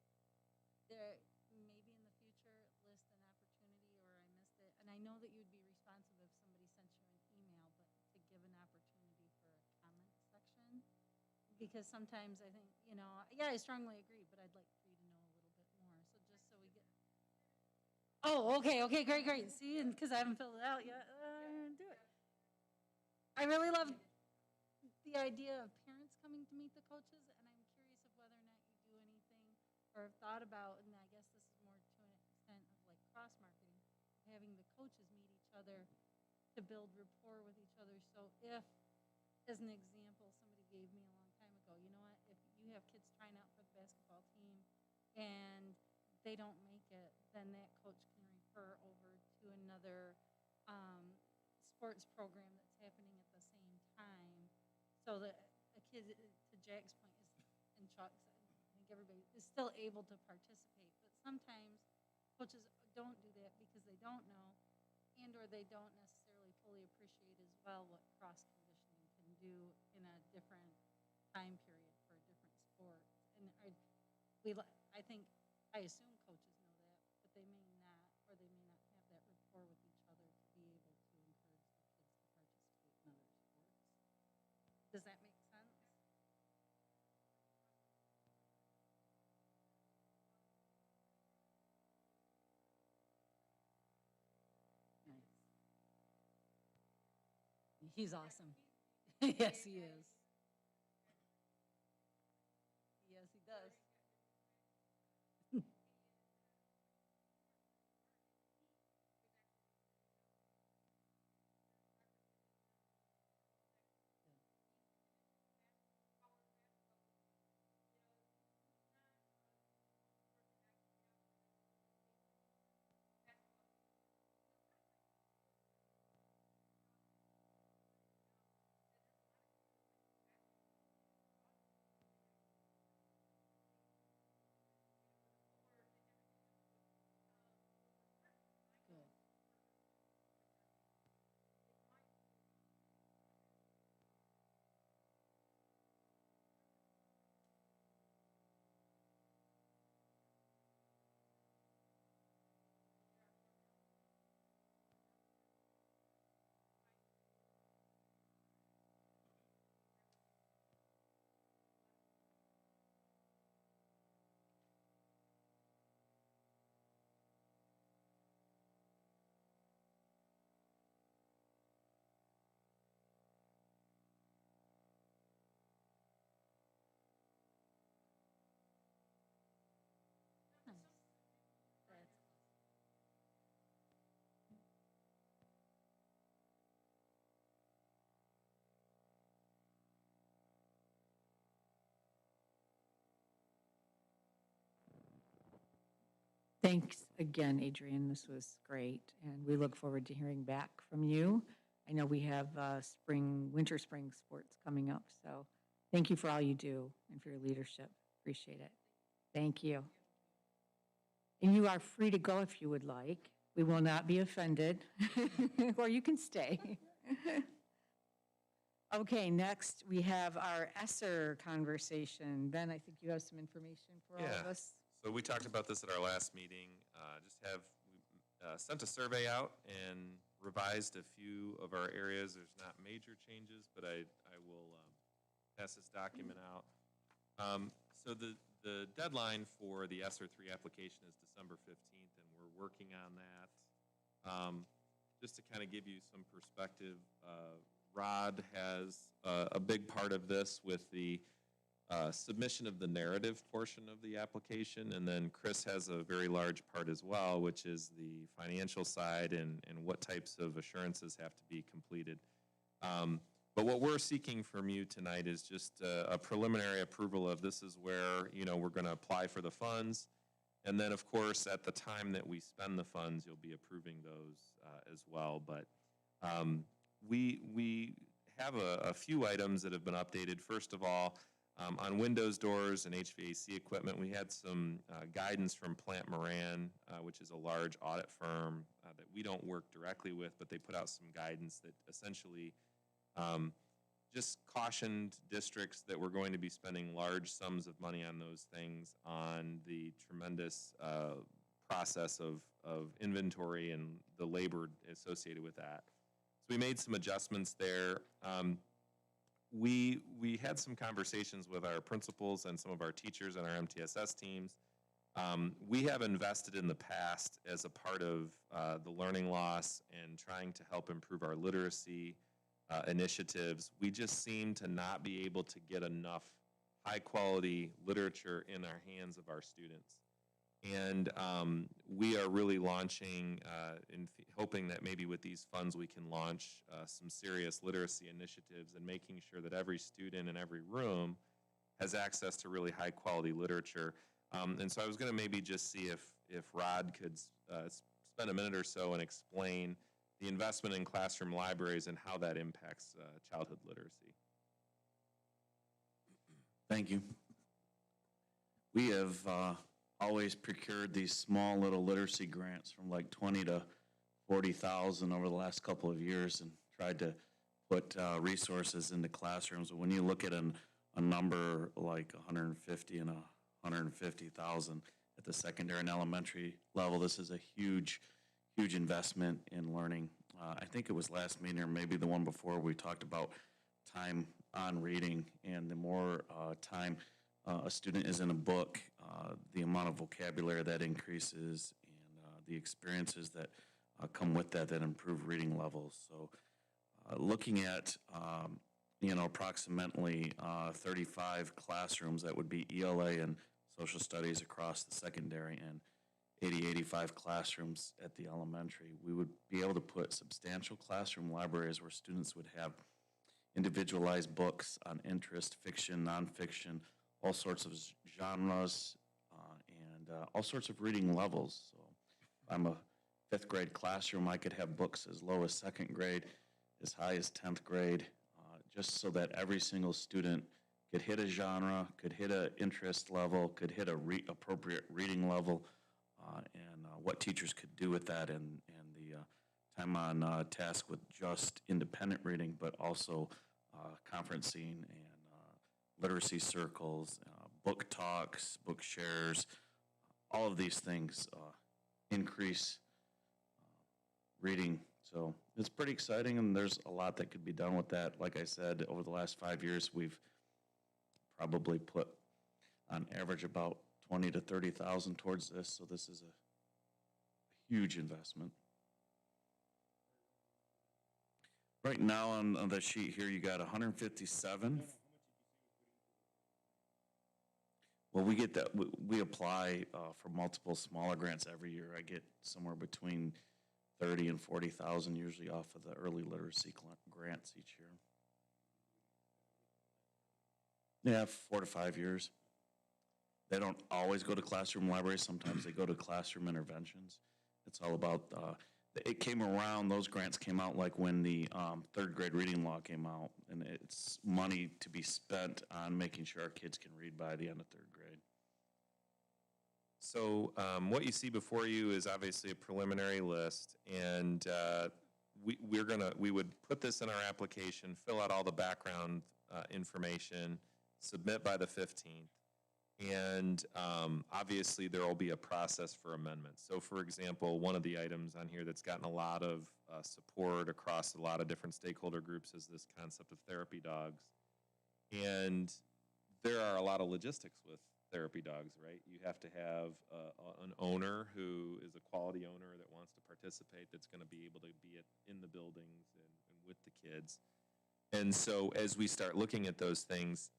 there maybe in the future list an opportunity, or I missed it, and I know that you'd be responsive if somebody sent you an email, but to give an opportunity for a comment section, because sometimes I think, yeah, I strongly agree, but I'd like for you to know a little bit more. So just so we get. Oh, okay, great. See, and because I haven't filled it out yet, do it. I really love the idea of parents coming to meet the coaches, and I'm curious of whether or not you do anything or have thought about, and I guess this is more to an extent of like cross-marketing, having the coaches meet each other to build rapport with each other. So if, as an example, somebody gave me a long time ago, you know what, if you have kids trying out for the basketball team and they don't make it, then that coach can refer over to another sports program that's happening at the same so that a kid, to Jack's point, and Chuck's, I think everybody is still able to participate. But sometimes coaches don't do that because they don't know, and/or they don't necessarily fully appreciate as well what cross conditioning can do in a different time period for a different sport. And I think, I assume coaches know that, but they may not, or they may not have that rapport with each other to be able to encourage the kids to participate in other sports. Does that make sense? Nice. He's awesome. Yes, he is. Yes, he does. Good. Nice. That's Thanks again, Adrian. This was great, and we look forward to hearing back from you. I know we have winter, spring sports coming up, so thank you for all you do and for your leadership. Appreciate it. Thank you. And you are free to go if you would like. We will not be offended, or you can stay. Okay, next we have our Esser conversation. Ben, I think you have some information for all of Yeah. us. So we talked about this at our last meeting. We sent a survey out and revised a few of our areas. There's not major changes, but I will pass this document out. So the deadline for the ESSER 3 application is December 15th, and we're working on that. Just to kind of give you some perspective, Rod has a big part of this with the submission of the narrative portion of the application, and then Chris has a very large part as well, which is the financial side and what types of assurances have to be completed. But what we're seeking from you tonight is just a preliminary approval of this is where, we're going to apply for the funds. And then, of course, at the time that we spend the funds, you'll be approving those as well. But we have a few items that have been updated. First of all, on windows, doors, and HVAC equipment, we had some guidance from Plant Moran, which is a large audit firm that we don't work directly with, but they put out some guidance that essentially just cautioned districts that we're going to be spending large sums of money on those things on the tremendous process of inventory and the labor associated with that. So we made some adjustments there. We had some conversations with our principals and some of our teachers and our MTSS teams. We have invested in the past as a part of the learning loss and trying to help improve our literacy initiatives. We just seem to not be able to get enough high-quality literature in our hands of our students. And we are really launching, hoping that maybe with these funds we can launch some serious literacy initiatives and making sure that every student in every room has access to really high-quality literature. And so I was going to maybe just see if Rod could spend a minute or so and explain the investment in classroom libraries and how that impacts childhood literacy. Thank you. We have always procured these small little literacy grants from like 20 to 40,000 over the last couple of years and tried to put resources into classrooms. When you look at a number like 150 and 150,000 at the secondary and elementary level, this is a huge, huge investment in learning. I think it was last meeting or maybe the one before we talked about time on reading, and the more time a student is in a book, the amount of vocabulary that increases and the experiences that come with that improve reading levels. So looking at approximately 35 classrooms that would be ELA and social studies across the secondary and 85 classrooms at the elementary, we would be able to put substantial classroom libraries where students would have individualized books on interest, fiction, nonfiction, all sorts of genres, and all sorts of reading levels. So if I'm a 5th grade classroom, I could have books as low as 2nd grade, as high as 10th grade, just so that every single student could hit a genre, could hit an interest level, could hit a appropriate reading level, and what teachers could do with that, and the time on task with just independent reading, but also conferencing and literacy circles, book talks, book shares, all of these things increase reading. So it's pretty exciting, and there's a lot that could be done with that. Like I said, over the last 5 years, we've probably put on average about 20 to 30,000 towards this. So this is a huge investment. Right now on the sheet here, you got 157. Well, we get that. We apply for multiple smaller grants every year. I get somewhere between 30 and 40,000 usually off of the early literacy grants each year. Yeah, 4 to 5 years. They don't always go to classroom libraries. Sometimes they go to classroom interventions. It's all about, it came around, those grants came out like when the 3rd grade reading law came out, and it's money to be spent on making sure our kids can read by the end of 3rd grade. So what you see before you is obviously a preliminary list, and we would put this in our application, fill out all the background information, submit by the 15th, and obviously there will be a process for amendments. So for example, one of the items on here that's gotten a lot of support across a lot of different stakeholder groups is this concept of therapy dogs. And there are a lot of logistics with therapy dogs, right? You have to have an owner who is a quality owner that wants to participate, that's going to be able to be in the buildings and with the kids. And so as we start looking at those things,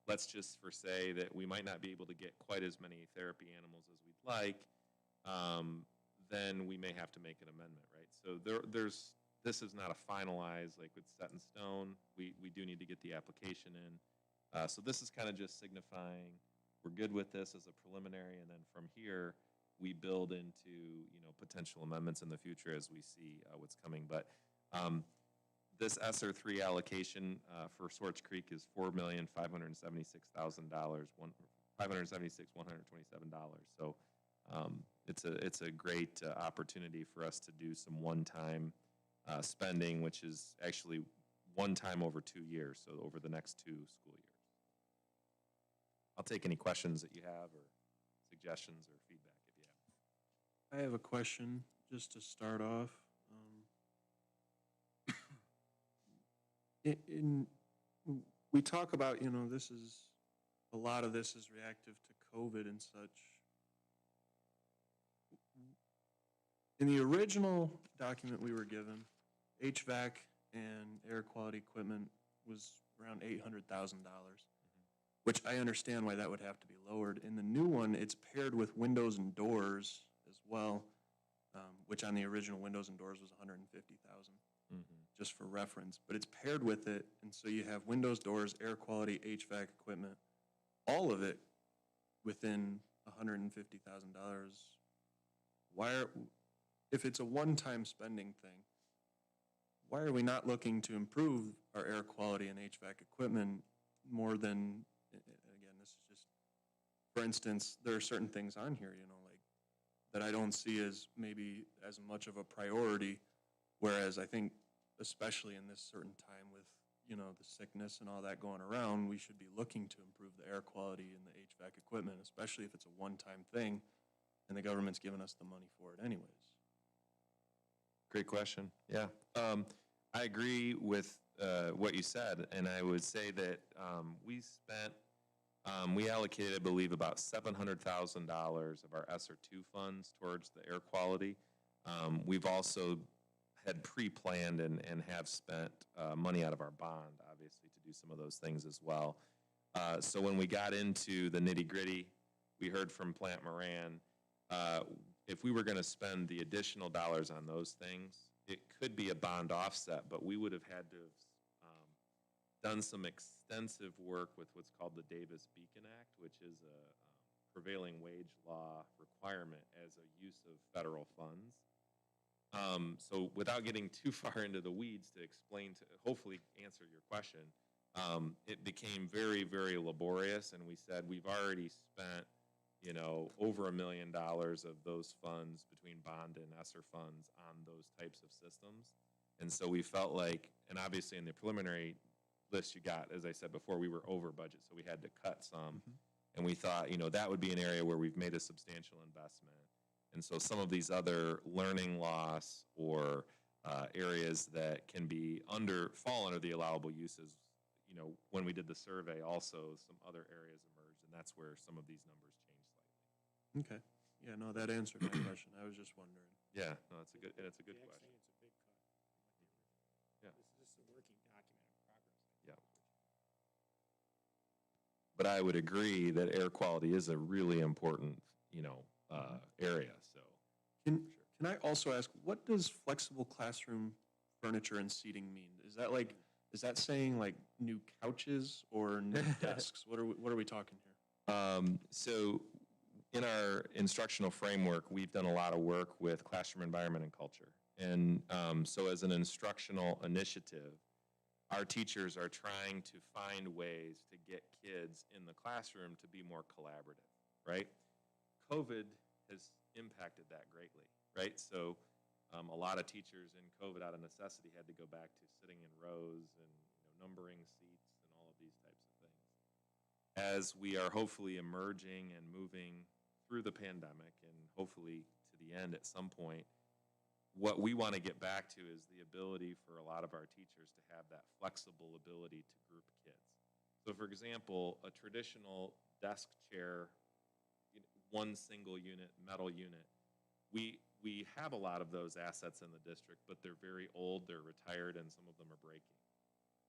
let's just for say that we might not be able to get quite as many therapy animals as we'd like, then we may have to make an amendment, right? So this is not a finalized, like it's set in stone. We do need to get the application in. So this is kind of just signifying we're good with this as a preliminary, and then from here we build into potential amendments in the future as we see what's coming. But this ESSER 3 allocation for Swartz Creek is $4,576,127. So it's a great opportunity for us to do some one-time spending, which is actually one time over 2 years, so over the next 2 school years. I'll take any questions that you have or suggestions or feedback if you have. I have a question just to start off. We talk about, a lot of this is reactive to COVID and such. In the original document we were given, HVAC and air quality equipment was around $800,000, which I understand why that would have to be lowered. In the new one, it's paired with windows and doors as well, which on the original windows and doors was $150,000. Just for reference, but it's paired with it, and so you have windows, doors, air quality, HVAC equipment, all of it within $150,000. If it's a one-time spending thing, why are we not looking to improve our air quality and HVAC equipment more than, again, this. It's just, for instance, there are certain things on here, you know, like, that I don't see as maybe as much of a priority, whereas I think, especially in this certain time with, you know, the sickness and all that going around, we should be looking to improve the air quality and the HVAC equipment, especially if it's a one-time thing, and the government's giving us the money for it anyways. Great question. Yeah. I agree with what you said, and I would say that we allocated, I believe, about $700,000 of our ESSER 2 funds towards the air quality. We've also had pre-planned and have spent money out of our bond, obviously, to do some of those things as well. So when we got into the nitty-gritty, we heard from Plant Moran, if we were going to spend the additional dollars on those things, it could be a bond offset, but we would have had to have done some extensive work with what's called the Davis-Beacon Act, which is a prevailing wage law requirement as a use of federal funds. So without getting too far into the weeds to explain, to hopefully answer your question, it became very, very laborious, and we said we've already spent, you know, over $1 million of those funds between bond and ESSER funds on those types of systems. And so we felt like, and obviously in the preliminary list you got, as I said before, we were over budget, so we had to cut some. And we thought, you know, that would be an area where we've made a substantial investment. And so some of these other learning loss or areas that can be fall under the allowable uses, you know, when we did the survey, also some other areas emerged, and that's where some of these numbers changed slightly. Okay. Yeah, no, that answered my question. I was just wondering. Yeah, no, it's a good question. It's a big cut. Yeah. This is a working document in progress. Yeah. But I would agree that air quality is a really important, you know, area. So, Can I also ask, what does flexible classroom furniture and seating mean? Is that saying like new couches or new desks? What are we talking here? So in our instructional framework, we've done a lot of work with classroom environment and culture. And so as an instructional initiative, our teachers are trying to find ways to get kids in the classroom to be more collaborative, right? COVID has impacted that greatly, right? So a lot of teachers in COVID out of necessity had to go back to sitting in rows and, you know, numbering seats and all of these types of things. As we are hopefully emerging and moving through the pandemic and hopefully to the end at some point, what we want to get back to is the ability for a lot of our teachers to have that flexible ability to group kids. So for example, a traditional desk chair, one single unit, metal unit, we have a lot of those assets in the district, but they're very old, they're retired, and some of them are breaking.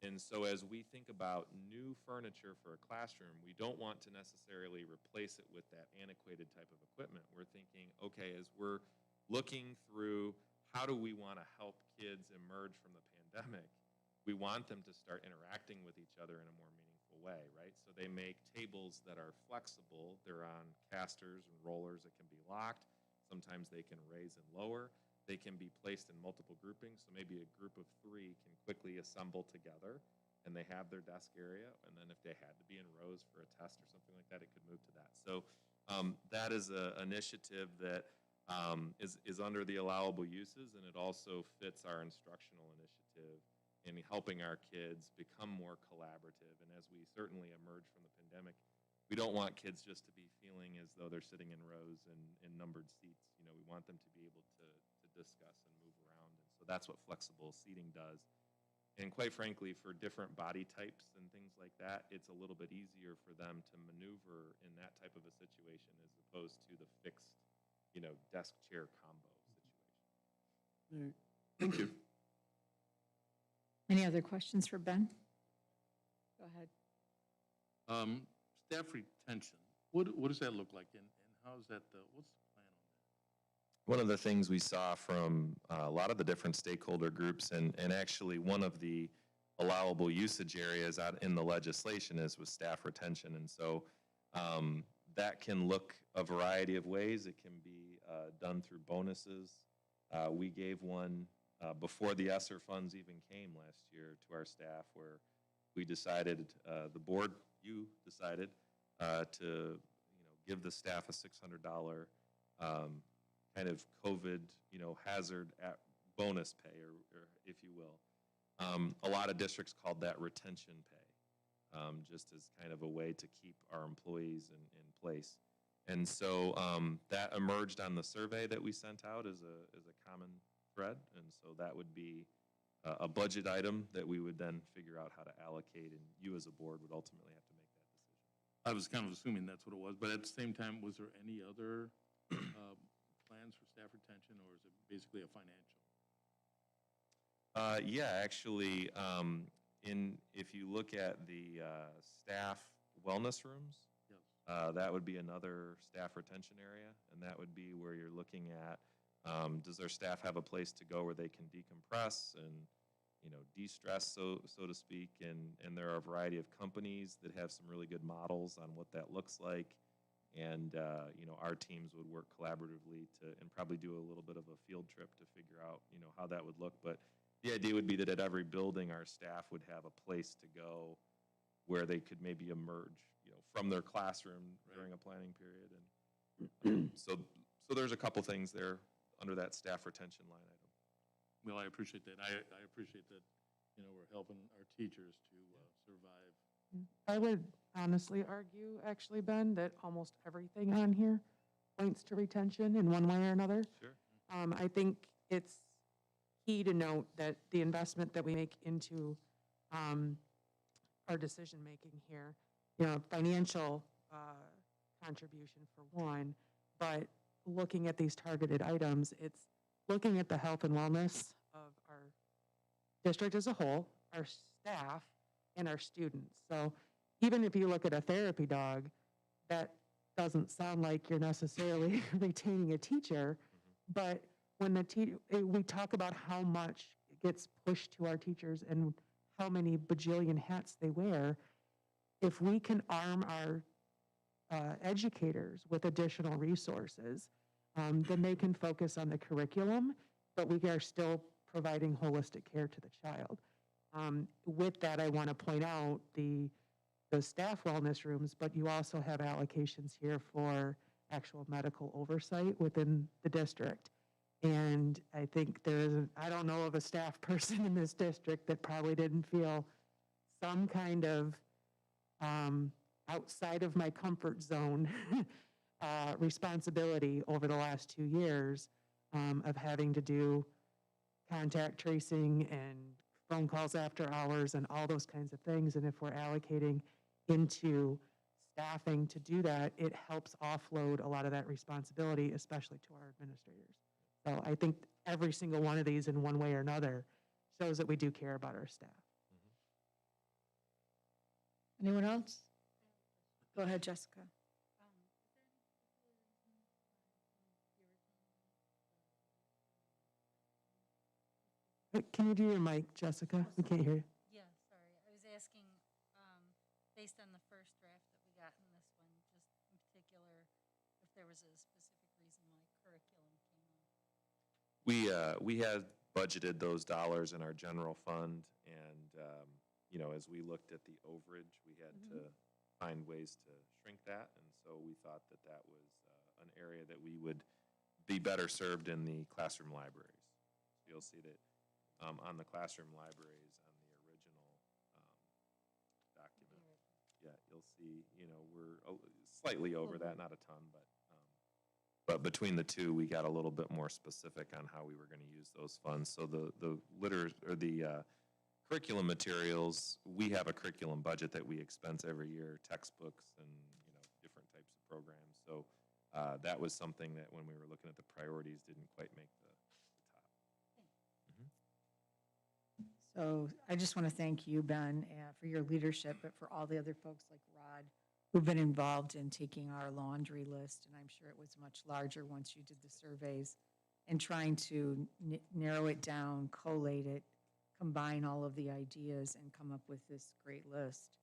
And so as we think about new furniture for a classroom, we don't want to necessarily replace it with that antiquated type of equipment. We're thinking, okay, as we're looking through how do we want to help kids emerge from the pandemic, we want them to start interacting with each other in a more meaningful way, right? So they make tables that are flexible. They're on casters and rollers that can be locked. Sometimes they can raise and lower. They can be placed in multiple groupings. So maybe a group of 3 can quickly assemble together and they have their desk area. And then if they had to be in rows for a test or something like that, it could move to that. So that is an initiative that is under the allowable uses, and it also fits our instructional initiative in helping our kids become more collaborative. And as we certainly emerge from the pandemic, we don't want kids just to be feeling as though they're sitting in rows and in numbered seats. You know, we want them to be able to discuss and move around. And so that's what flexible seating does. And quite frankly, for different body types and things like that, it's a little bit easier for them to maneuver in that type of a situation as opposed to the fixed, you know, desk chair combo situation. Thank you. Any other questions for Ben? Go ahead. Staff retention, what does that look like, and how is that, what's the plan on that? One of the things we saw from a lot of the different stakeholder groups, and actually one of the allowable usage areas out in the legislation is with staff retention. And so that can look a variety of ways. It can be done through bonuses. We gave one before the ESSER funds even came last year to our staff, where we decided, the board, you decided, to, give the staff a $600 kind of COVID, hazard at bonus pay, or if you will. A lot of districts called that retention pay, just as kind of a way to keep our employees in place. And so that emerged on the survey that we sent out as a common thread. And so that would be a budget item that we would then figure out how to allocate, and you as a board would ultimately have to make that decision. I was kind of assuming that's what it was, but at the same time, was there any other plans for staff retention, or is it basically a financial? Yeah, actually, if you look at the staff wellness rooms, Yes. that would be another staff retention area, and that would be where you're looking at, does their staff have a place to go where they can decompress and, de-stress, so to speak, and there are a variety of companies that have some really good models on what that looks like, and, our teams would work collaboratively and probably do a little bit of a field trip to figure out, how that would look, but the idea would be that at every building, our staff would have a place to go where they could maybe emerge, from their classroom during a planning period. And so there's a couple things there under that staff retention line item. Well, I appreciate that. I appreciate that, we're helping our teachers to survive. I would honestly argue, actually, Ben, that almost everything on here points to retention in one way or another. Sure. I think it's key to note that the investment that we make into our decision-making here, financial contribution for one, but looking at these targeted items, it's looking at the health and wellness of our district as a whole, our staff, and our students. So even if you look at a therapy dog, that doesn't sound like you're necessarily retaining a teacher, but when we talk about how much gets pushed to our teachers and how many bajillion hats they wear, if we can arm our educators with additional resources, then they can focus on the curriculum, but we are still providing holistic care to the child. With that, I want to point out the staff wellness rooms, but you also have allocations here for actual medical oversight within the district. And I think I don't know of a staff person in this district that probably didn't feel some kind of outside of my comfort zone responsibility over the last 2 years of having to do contact tracing and phone calls after hours and all those kinds of things. And if we're allocating into staffing to do that, it helps offload a lot of that responsibility, especially to our administrators. So I think every single one of these in one way or another shows that we do care about our staff. Anyone else? Go ahead, Jessica. Can you do your mic, Jessica? We can't hear you. Yeah, sorry. I was asking, based on the first draft that we got in this one, just in particular, if there was a specific reason why curriculum came off. We had budgeted those dollars in our general fund, and, as we looked at the overage, we had to find ways to shrink that, and so we thought that that was an area that we would be better served in the classroom libraries. So you'll see that on the classroom libraries, on the original document, yeah, you'll see, we're slightly over that, not a ton, but between the two, we got a little bit more specific on how we were going to use those funds. So the curriculum materials, we have a curriculum budget that we expense every year, textbooks and different types of programs. So that was something that when we were looking at the priorities didn't quite make the top. So I just want to thank you, Ben, for your leadership, but for all the other folks like Rod who've been involved in taking our laundry list, and I'm sure it was much larger once you did the surveys, and trying to narrow it down, collate it, combine all of the ideas, and come up with this great list.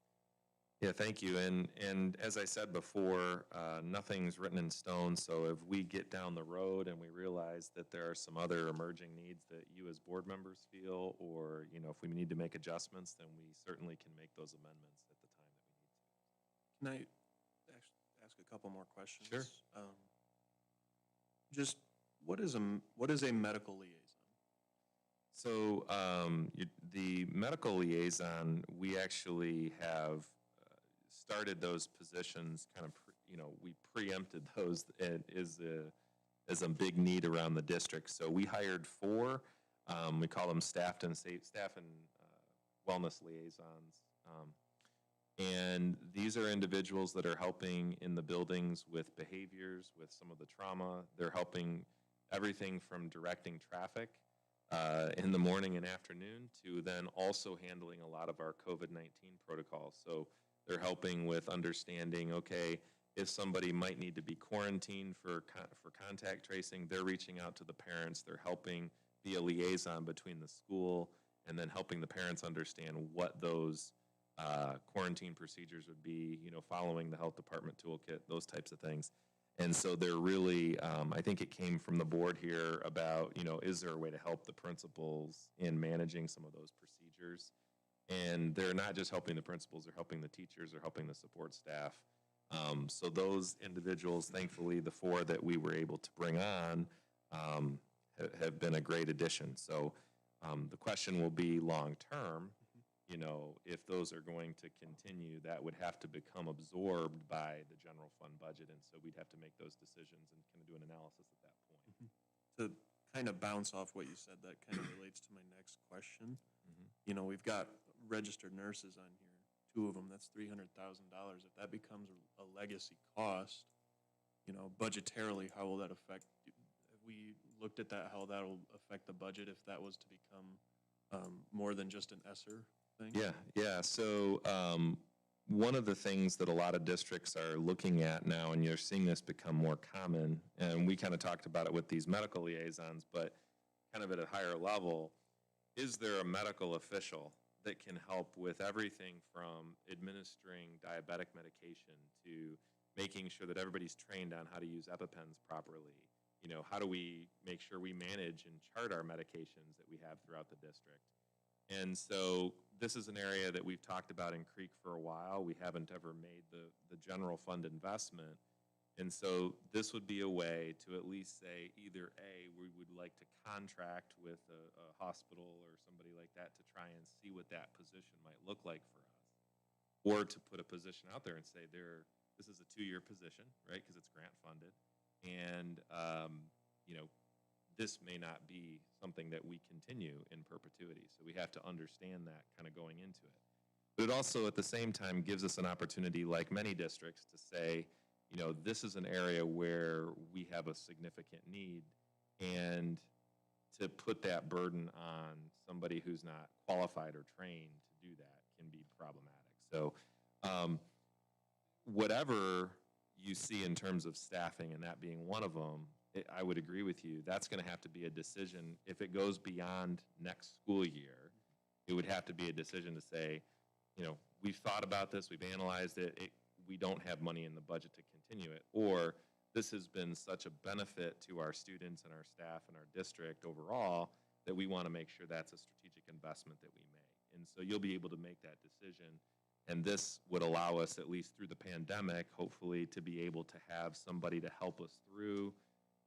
Yeah, thank you. And as I said before, nothing's written in stone. So if we get down the road and we realize that there are some other emerging needs that you as board members feel, or if we need to make adjustments, then we certainly can make those amendments at the time that we need to. Can I couple more questions. Sure. Just what is a medical liaison? So the medical liaison, we actually have started those positions kind of, we preempted those as a big need around the district. So we hired 4. We call them staff and wellness liaisons. And these are individuals that are helping in the buildings with behaviors, with some of the trauma. They're helping everything from directing traffic in the morning and afternoon to then also handling a lot of our COVID-19 protocols. So they're helping with understanding, okay, if somebody might need to be quarantined for contact tracing, they're reaching out to the parents. They're helping be a liaison between the school and then helping the parents understand what those quarantine procedures would be, following the health department toolkit, those types of things. And so they're really, I think it came from the board here about, is there a way to help the principals in managing some of those procedures? And they're not just helping the principals, they're helping the teachers, they're helping the support staff. So those individuals, thankfully, the 4 that we were able to bring on have been a great addition. So the question will be long-term, if those are going to continue, that would have to become absorbed by the general fund budget. And so we'd have to make those decisions and kind of do an analysis at that point. To kind of bounce off what you said, that kind of relates to my next question. We've got registered nurses on here, 2 of them, that's $300,000. If that becomes a legacy cost, budgetarily, how will that affect? Have we looked at that, how that'll affect the budget if that was to become more than just an Esser thing? Yeah. So one of the things that a lot of districts are looking at now, and you're seeing this become more common, and we kind of talked about it with these medical liaisons, but kind of at a higher level, is there a medical official that can help with everything from administering diabetic medication to making sure that everybody's trained on how to use EpiPens properly? How do we make sure we manage and chart our medications that we have throughout the district? And so this is an area that we've talked about in Creek for a while. We haven't ever made the general fund investment. And so this would be a way to at least say either A, we would like to contract with a hospital or somebody like that to try and see what that position might look like for us. Or to put a position out there and say this is a 2-year position, right, because it's grant funded. And, this may not be something that we continue in perpetuity. So we have to understand that kind of going into it. But it also, at the same time, gives us an opportunity, like many districts, to say, this is an area where we have a significant need, and to put that burden on somebody who's not qualified or trained to do that can be problematic. So whatever you see in terms of staffing, and that being one of them, I would agree with you. That's going to have to be a decision. If it goes beyond next school year, it would have to be a decision to say, we've thought about this, we've analyzed it, we don't have money in the budget to continue it, or this has been such a benefit to our students and our staff and our district overall that we want to make sure that's a strategic investment that we make. And so you'll be able to make that decision. And this would allow us, at least through the pandemic, hopefully to be able to have somebody to help us through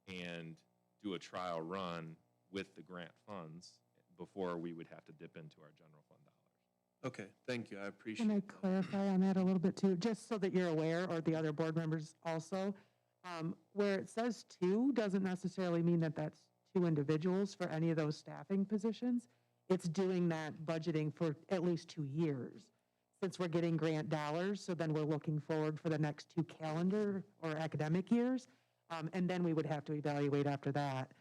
and do a trial run with the grant funds before we would have to dip into our general fund dollars. Okay, thank you, I appreciate Can I that. clarify on that a little bit too, just so that you're aware, or the other board members also? Where it says 2 doesn't necessarily mean that that's 2 individuals for any of those staffing positions. It's doing that budgeting for at least 2 years. Since we're getting grant dollars, so then we're looking forward for the next 2 calendar or academic years. And then we would have to evaluate after that,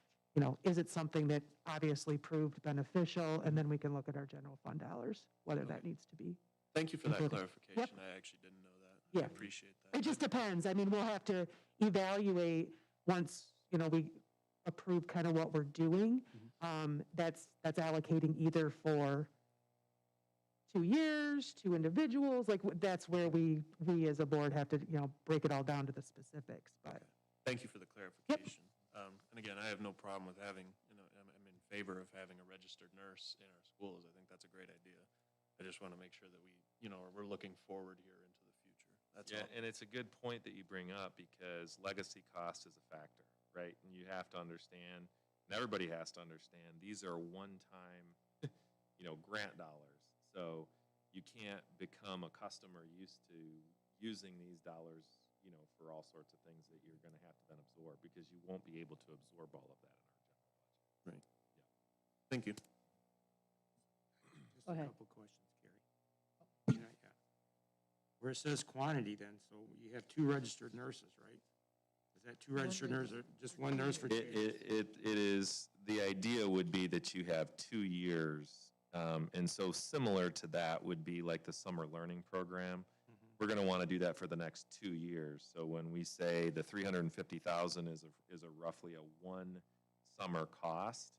is it something that obviously proved beneficial? And then we can look at our general fund dollars, whether that needs to be. Thank you for that included. clarification. I actually didn't know that. I Yeah. appreciate that. It just depends. I mean, we'll have to evaluate once, we approve kind of what we're doing. That's allocating either for 2 years, 2 individuals, that's where we as a board have to, break it all down to the specifics, but. Thank you for the clarification. And again, I have no problem with having, I'm in favor of having a registered nurse in our schools. I think that's a great idea. I just want to make sure that we, we're looking forward here into the future. That's Yeah, all. and it's a good point that you bring up because legacy cost is a factor, right? And you have to understand, and everybody has to understand, these are one-time, grant dollars. So you can't become a customer used to using these dollars, for all sorts of things that you're going to have to then absorb because you won't be able to absorb all of that in our general budget. Right. Thank you. Just Go a ahead. couple questions, Carrie. Yeah. Where it says quantity then, so you have 2 registered nurses, right? Is that 2 registered nurses, or just 1 nurse for 2 years? It is, the idea would be that you have 2 years. And so similar to that would be like the summer learning program. We're going to want to do that for the next 2 years. So when we say the 350,000 is a roughly a 1 summer cost,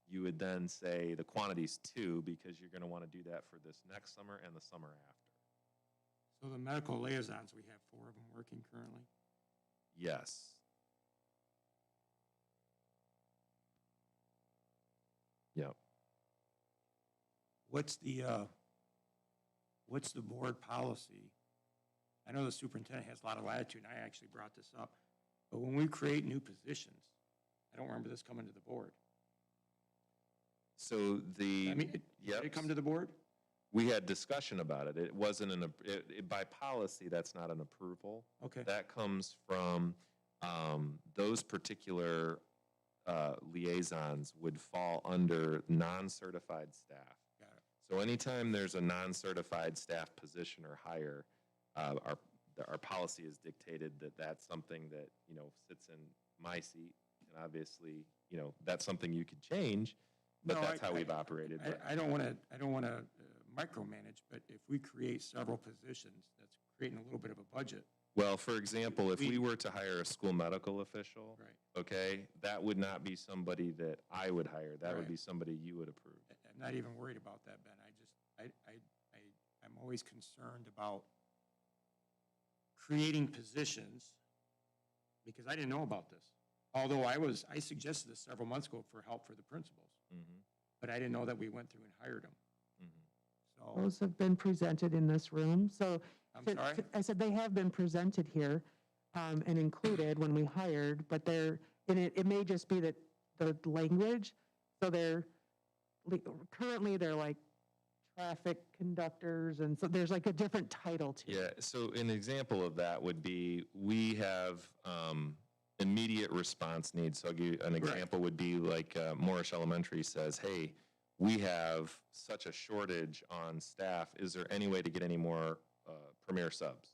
you would then say the quantity's 2 because you're going to want to do that for this next summer and the summer after. So the medical liaisons, we have 4 of them working currently? Yes. Yep. What's the board policy? I know the superintendent has a lot of latitude, and I actually brought this up, but when we create new positions, I don't remember this coming to the board. So I mean, did yep. it come to the board? We had discussion about it. It wasn't by policy, that's not an approval. Okay. That comes from those particular liaisons would fall under non-certified staff. Got it. So anytime there's a non-certified staff position or hire, our policy has dictated that that's something that, sits in my seat. And obviously, that's something you could change, but No, that's how we've operated. I don't want to micromanage, but if we create several positions, that's creating a little bit of a budget. Well, for example, if we We- were to hire a school medical official, Right. okay, that would not be somebody that I would hire. That would Right. be somebody you would approve. I'm not even worried about that, Ben. I'm always concerned about creating positions because I didn't know about this. Although I suggested this several months ago for help for the principals, Mhm, but I didn't know that we went through and hired them. mhm. So, Those have been presented in this room, so. I'm sorry? I said they have been presented here and included when we hired, but and it may just be that the language, so currently they're like traffic conductors, and so there's like a different title to Yeah, it. so an example of that would be, we have immediate response needs. So I'll give you an example would be like Morris Elementary says, hey, we have such a shortage on staff. Is there any way to get any more premier subs?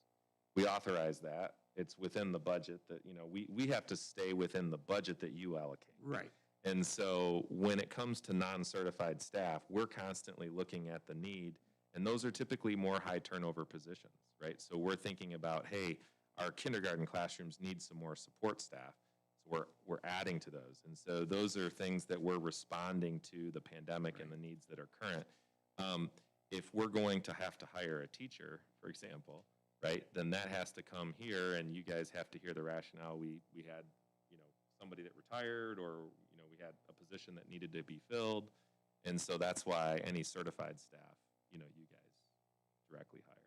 We authorize that. It's within the budget that, we have to stay within the budget that you allocate. Right. And so when it comes to non-certified staff, we're constantly looking at the need, and those are typically more high turnover positions, right? So we're thinking about, hey, our kindergarten classrooms need some more support staff. So we're adding to those. And so those are things that we're responding to the pandemic and the needs that are current. If we're going to have to hire a teacher, for example, right, then that has to come here, and you guys have to hear the rationale. We had, somebody that retired, or, we had a position that needed to be filled. And so that's why any certified staff, you guys directly hire.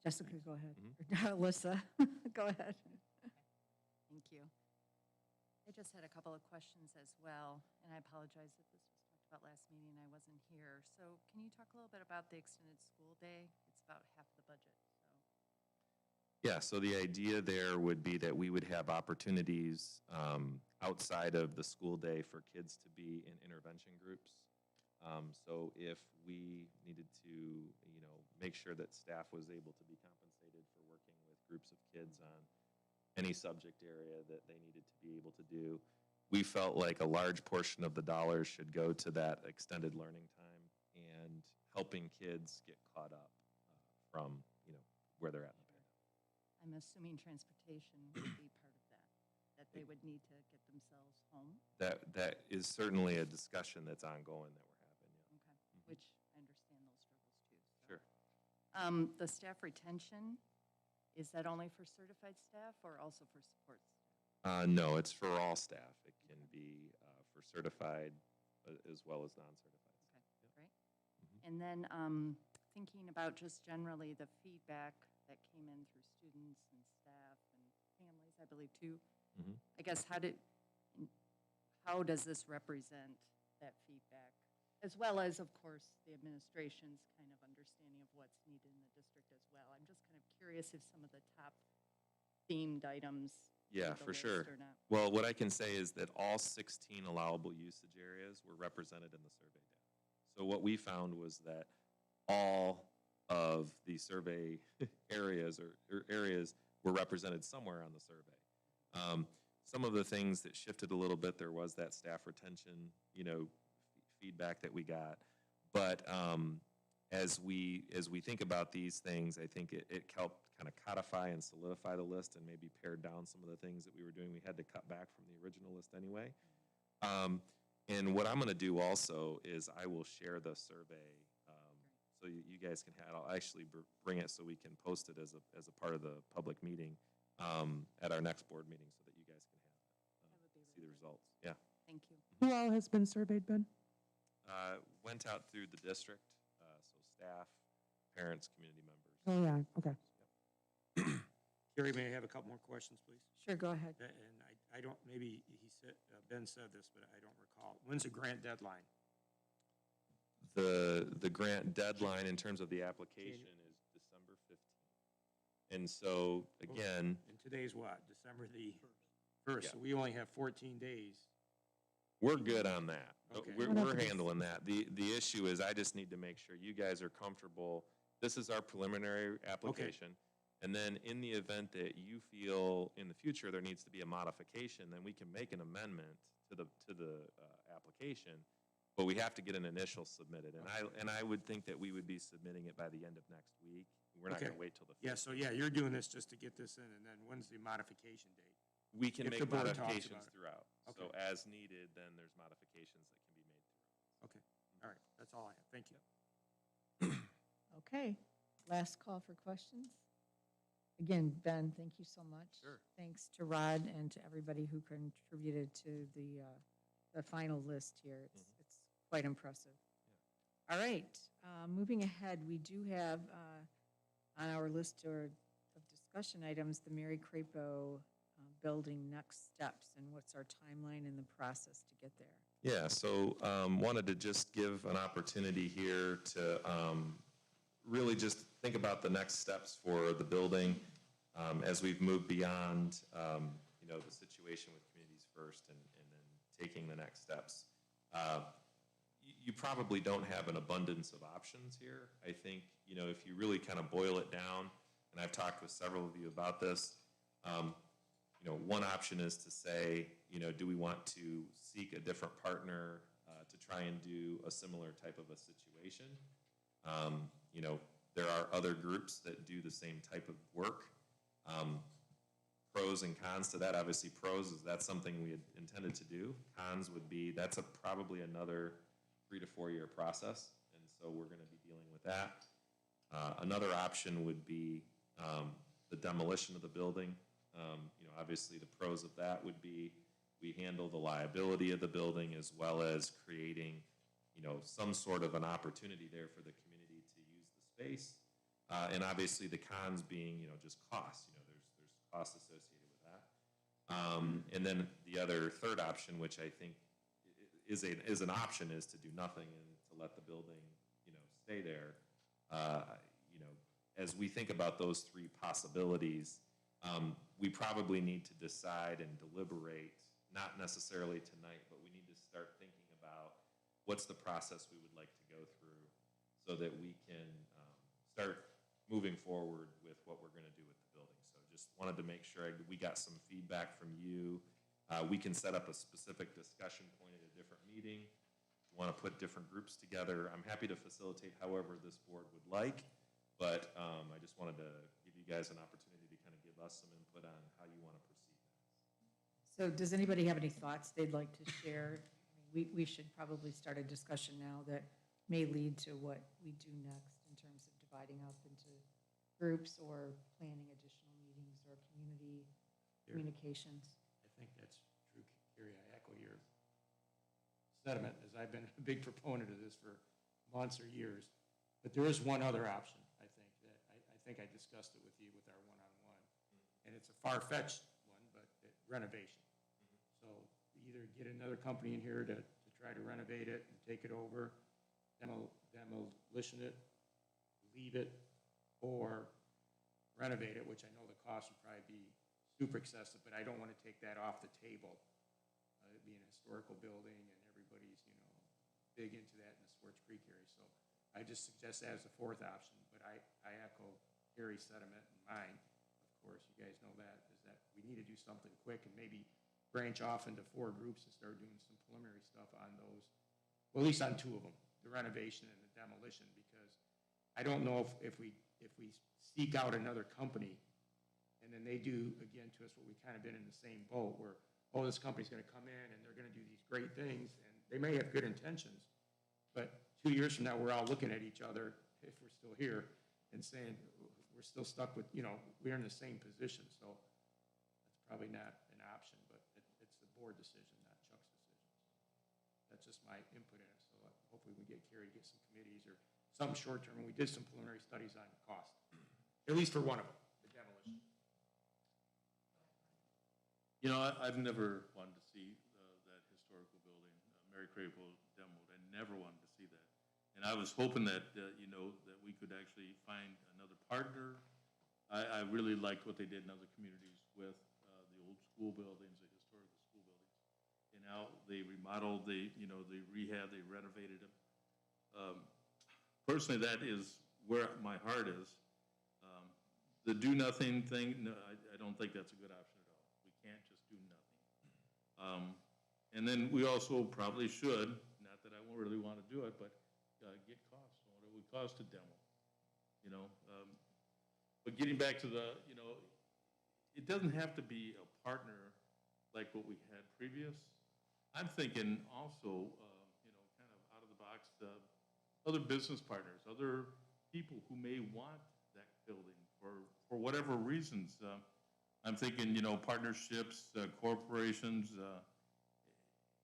Jessica, go ahead. Mhm. Alyssa, go ahead. Thank you. I just had a couple of questions as well, and I apologize if this was talked about last meeting and I wasn't here. So can you talk a little bit about the extended school day? It's about half the budget, so. Yeah, so the idea there would be that we would have opportunities outside of the school day for kids to be in intervention groups. So if we needed to, make sure that staff was able to be compensated for working with groups of kids on any subject area that they needed to be able to do, we felt like a large portion of the dollars should go to that extended learning time and helping kids get caught up from, where they're at in the pandemic. I'm assuming transportation would be part of that they would need to get themselves home. That is certainly a discussion that's ongoing that we're having, yeah. Okay, which I understand those struggles too. so. Sure. The staff retention, is that only for certified staff or also for support staff? No, it's for all staff. It can be for certified as well as non-certified. Okay, great. And then thinking about just generally the feedback that came in through students and staff and families, I believe, too. Mhm. I guess how does this represent that feedback? As well as, of course, the administration's kind of understanding of what's needed in the district as well. I'm just kind of curious if some of the top themed items. Yeah, made the for list sure. Or not. Well, what I can say is that all 16 allowable usage areas were represented in the survey data. So what we found was that all of the survey areas or areas were represented somewhere on the survey. Some of the things that shifted a little bit, there was that staff retention, feedback that we got. But as we think about these things, I think it helped kind of codify and solidify the list and maybe pared down some of the things that we were doing. We had to cut back from the original list anyway. And what I'm going to do also is I will share the survey so you guys can have. I'll actually bring it so we can post it as a part of the public meeting at our next board meeting so that you guys can have it, That would be see the really results. Yeah. Thank you. Who all has been surveyed, Ben? Went out through the district, so staff, parents, community members. Oh, yeah, okay. Carrie, may I have a couple more questions, please? Sure, go ahead. And I don't, maybe he said, Ben said this, but I don't recall. When's the grant deadline? The grant deadline in terms of the application is December 15th. And so, again, And today's what? December the 1st. Yeah. So we only have 14 days. we're good on that. Okay. We're handling that. The issue is I just need to make sure you guys are comfortable. This is our preliminary application. And then in the event that you feel in the future there needs to be a modification, then we can make an amendment to the application. But we have to get an initial submitted. And I would think that we would be submitting it by the end of next week. We're not going to Okay. wait till the 5th. Yeah, so yeah, you're doing this just to get this in, and then when's the modification date? We can If make the board talks modifications about it. throughout. So Okay. as needed, then there's modifications that can be made throughout. Okay, all right, that's all I have. Thank you. Okay, last call for questions. Again, Ben, thank you so much. Sure. Thanks to Rod and to everybody who contributed to the final list here. It's quite impressive. All right, moving ahead, we do have on our list of discussion items, the Mary Crapo building next steps and what's our timeline and the process to get there. Yeah, so wanted to just give an opportunity here to really just think about the next steps for the building as we've moved beyond, the situation with Communities First and then taking the next steps. You probably don't have an abundance of options here. I think, if you really kind of boil it down, and I've talked with several of you about this, one option is to say, do we want to seek a different partner to try and do a similar type of a situation? There are other groups that do the same type of work. Pros and cons to that, obviously pros is that's something we had intended to do. Cons would be that's probably another 3 to 4 year process, and so we're going to be dealing with that. Another option would be the demolition of the building. Obviously the pros of that would be we handle the liability of the building as well as creating, some sort of an opportunity there for the community to use the space. And obviously the cons being, just costs. There's costs associated with that. And then the other third option, which I think is an option, is to do nothing and to let the building, stay there. As we think about those three possibilities, we probably need to decide and deliberate, not necessarily tonight, but we need to start thinking about what's the process we would like to go through so that we can start moving forward with what we're going to do with the building. So just wanted to make sure we got some feedback from you. We can set up a specific discussion point at a different meeting. We want to put different groups together. I'm happy to facilitate however this board would like, but I just wanted to give you guys an opportunity to kind of give us some input on how you want to proceed next. So does anybody have any thoughts they'd like to share? We should probably start a discussion now that may lead to what we do next in terms of dividing up into groups or planning additional meetings or community communications. I think that's true, Carrie. I echo your sentiment, as I've been a big proponent of this for months or years. But there is one other option, I think, that I think I discussed it with you with our one-on-one. And it's a far-fetched one, but renovation. So either get another company in here to try to renovate it and take it over, demolition it, leave it, or renovate it, which I know the cost would probably be super excessive, but I don't want to take that off the table. It being a historical building and everybody's, big into that in the Swartz Creek area. So I just suggest that as a fourth option, but I echo Harry's sentiment and mine. Of course, you guys know that, is that we need to do something quick and maybe branch off into 4 groups and start doing some preliminary stuff on those, well, at least on 2 of them, the renovation and the demolition, because I don't know if we seek out another company and then they do again to us what we kind of been in the same boat where, oh, this company's going to come in and they're going to do these great things, and they may have good intentions, but 2 years from now, we're all looking at each other, if we're still here, and saying, we're still stuck with, we're in the same position, so that's probably not an option, but it's the board decision, not Chuck's decision. That's just my input in it, so hopefully we get Carrie, get some committees or some short-term, and we did some preliminary studies on cost, at least for one of them, the demolition. I've never wanted to see that historical building, Mary Crapo demoed. I never wanted to see that. And I was hoping that, that we could actually find another partner. I really liked what they did in other communities with the old school buildings, the historical school buildings. And now they remodeled, they rehab, they renovated them. Personally, that is where my heart is. The do-nothing thing, no, I don't think that's a good option at all. We can't just do nothing. And then we also probably should, not that I won't really want to do it, but get costs, what it would cost to demo, But getting back to the, it doesn't have to be a partner like what we had previous. I'm thinking also, kind of out of the box, other business partners, other people who may want that building for whatever reasons. I'm thinking, partnerships, corporations,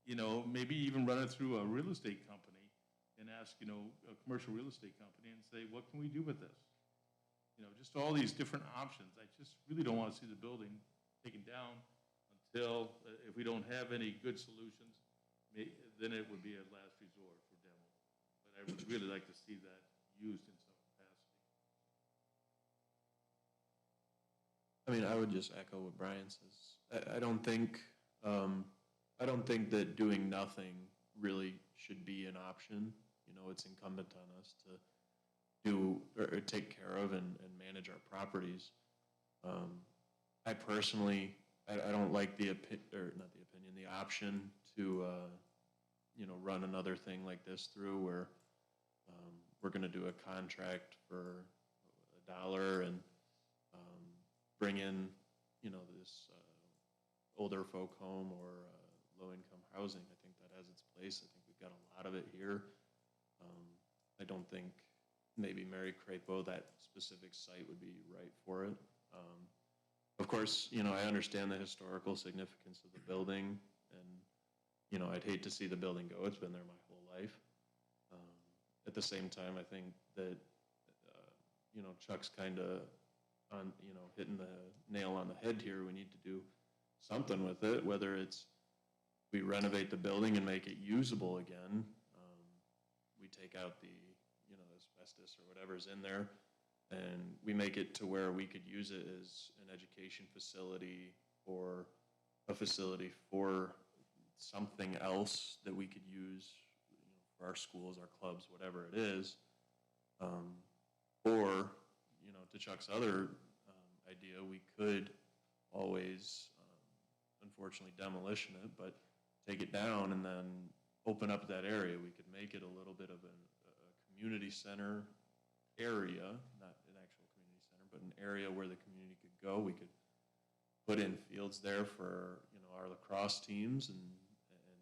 maybe even run it through a real estate company and ask, a commercial real estate company and say, what can we do with this? Just all these different options. I just really don't want to see the building taken down until, if we don't have any good solutions, then it would be a last resort for demo. But I would really like to see that used in some capacity. I mean, I would just echo what Brian says. I don't think that doing nothing really should be an option. It's incumbent on us to do or take care of and manage our properties. I personally, I don't like the option to run another thing like this through where we're going to do a contract for $1 and bring in this older folk home or low-income housing. I think that has its place. I think we've got a lot of it here. I don't think maybe Mary Crapo, that specific site, would be right for it. Of course, I understand the historical significance of the building, and, I'd hate to see the building go. It's been there my whole life. At the same time, I think that, Chuck's kind of on, hitting the nail on the head here. We need to do something with it, whether it's we renovate the building and make it usable again. We take out the, asbestos or whatever's in there, and we make it to where we could use it as an education facility or a facility for something else that we could use, for our schools, our clubs, whatever it is. Or, to Chuck's other idea, we could always, unfortunately, demolition it, but take it down and then open up that area. We could make it a little bit of a community center area, not an actual community center, but an area where the community could go. We could put in fields there for, our lacrosse teams and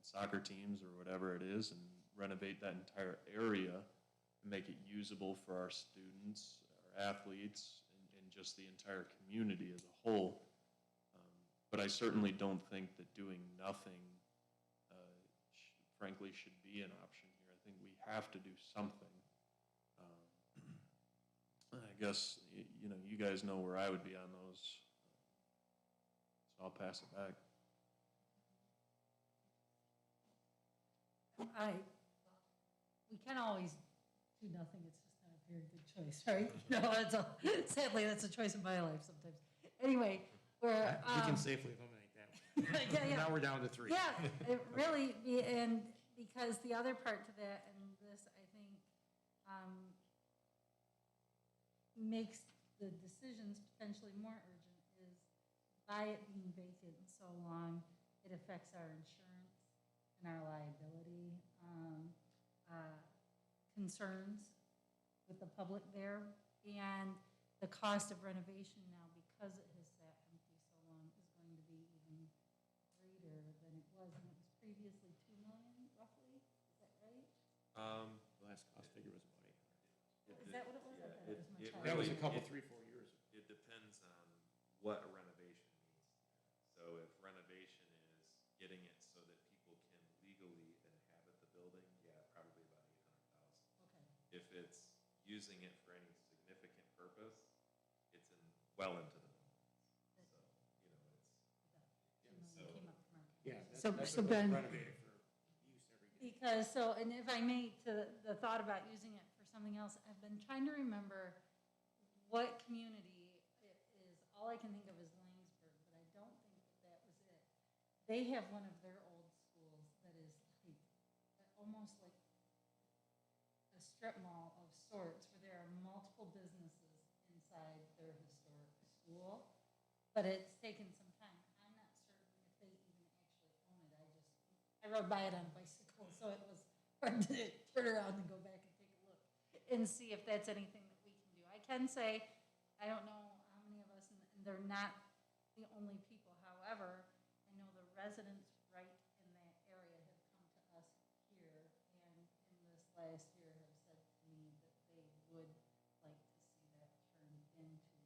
soccer teams or whatever it is, and renovate that entire area and make it usable for our students, our athletes, and just the entire community as a whole. But I certainly don't think that doing nothing, frankly, should be an option here. I think we have to do something. I guess, you know, you guys know where I would be on those. So I'll pass it back. We can always do nothing, it's just not a very good choice, right? No, sadly, that's a choice in my life sometimes. Anyway, we're. We can safely eliminate that one. Yeah, yeah. Now we're down to 3. Yeah, it really, and because the other part to that, and this, I think, makes the decisions potentially more urgent, is by it being vacant so long, it affects our insurance and our liability concerns with the public there. And the cost of renovation now, because it has sat empty so long, is going to be even greater than it was. And it was previously 2 million, roughly, is that right? The last cost figure was about 800. Is that what it was? I thought it was much higher. That was a couple, 3, 4 years. It depends on what a renovation means. So if renovation is getting it so that people can legally inhabit the building, yeah, probably about 800,000. Okay. If it's using it for any significant purpose, it's well into the millions. So, you know, it's, Two million came up from our. Yeah. So Ben- Renovated for use every day. Because, so, and if I may, to the thought about using it for something else, I've been trying to remember what community it is. All I can think of is Langsburg, but I don't think that was it. They have one of their old schools that is like, almost like a strip mall of sorts, where there are multiple businesses inside their historic school, but it's taken some time. I'm not certain if they even actually own it. I rode by it on a bicycle, so it was hard to turn around and go back and take a look and see if that's anything that we can do. I can say, I don't know how many of us, and they're not the only people. However, I know the residents right in that area have come to us here, and in this last year have said to me that they would like to see that turned into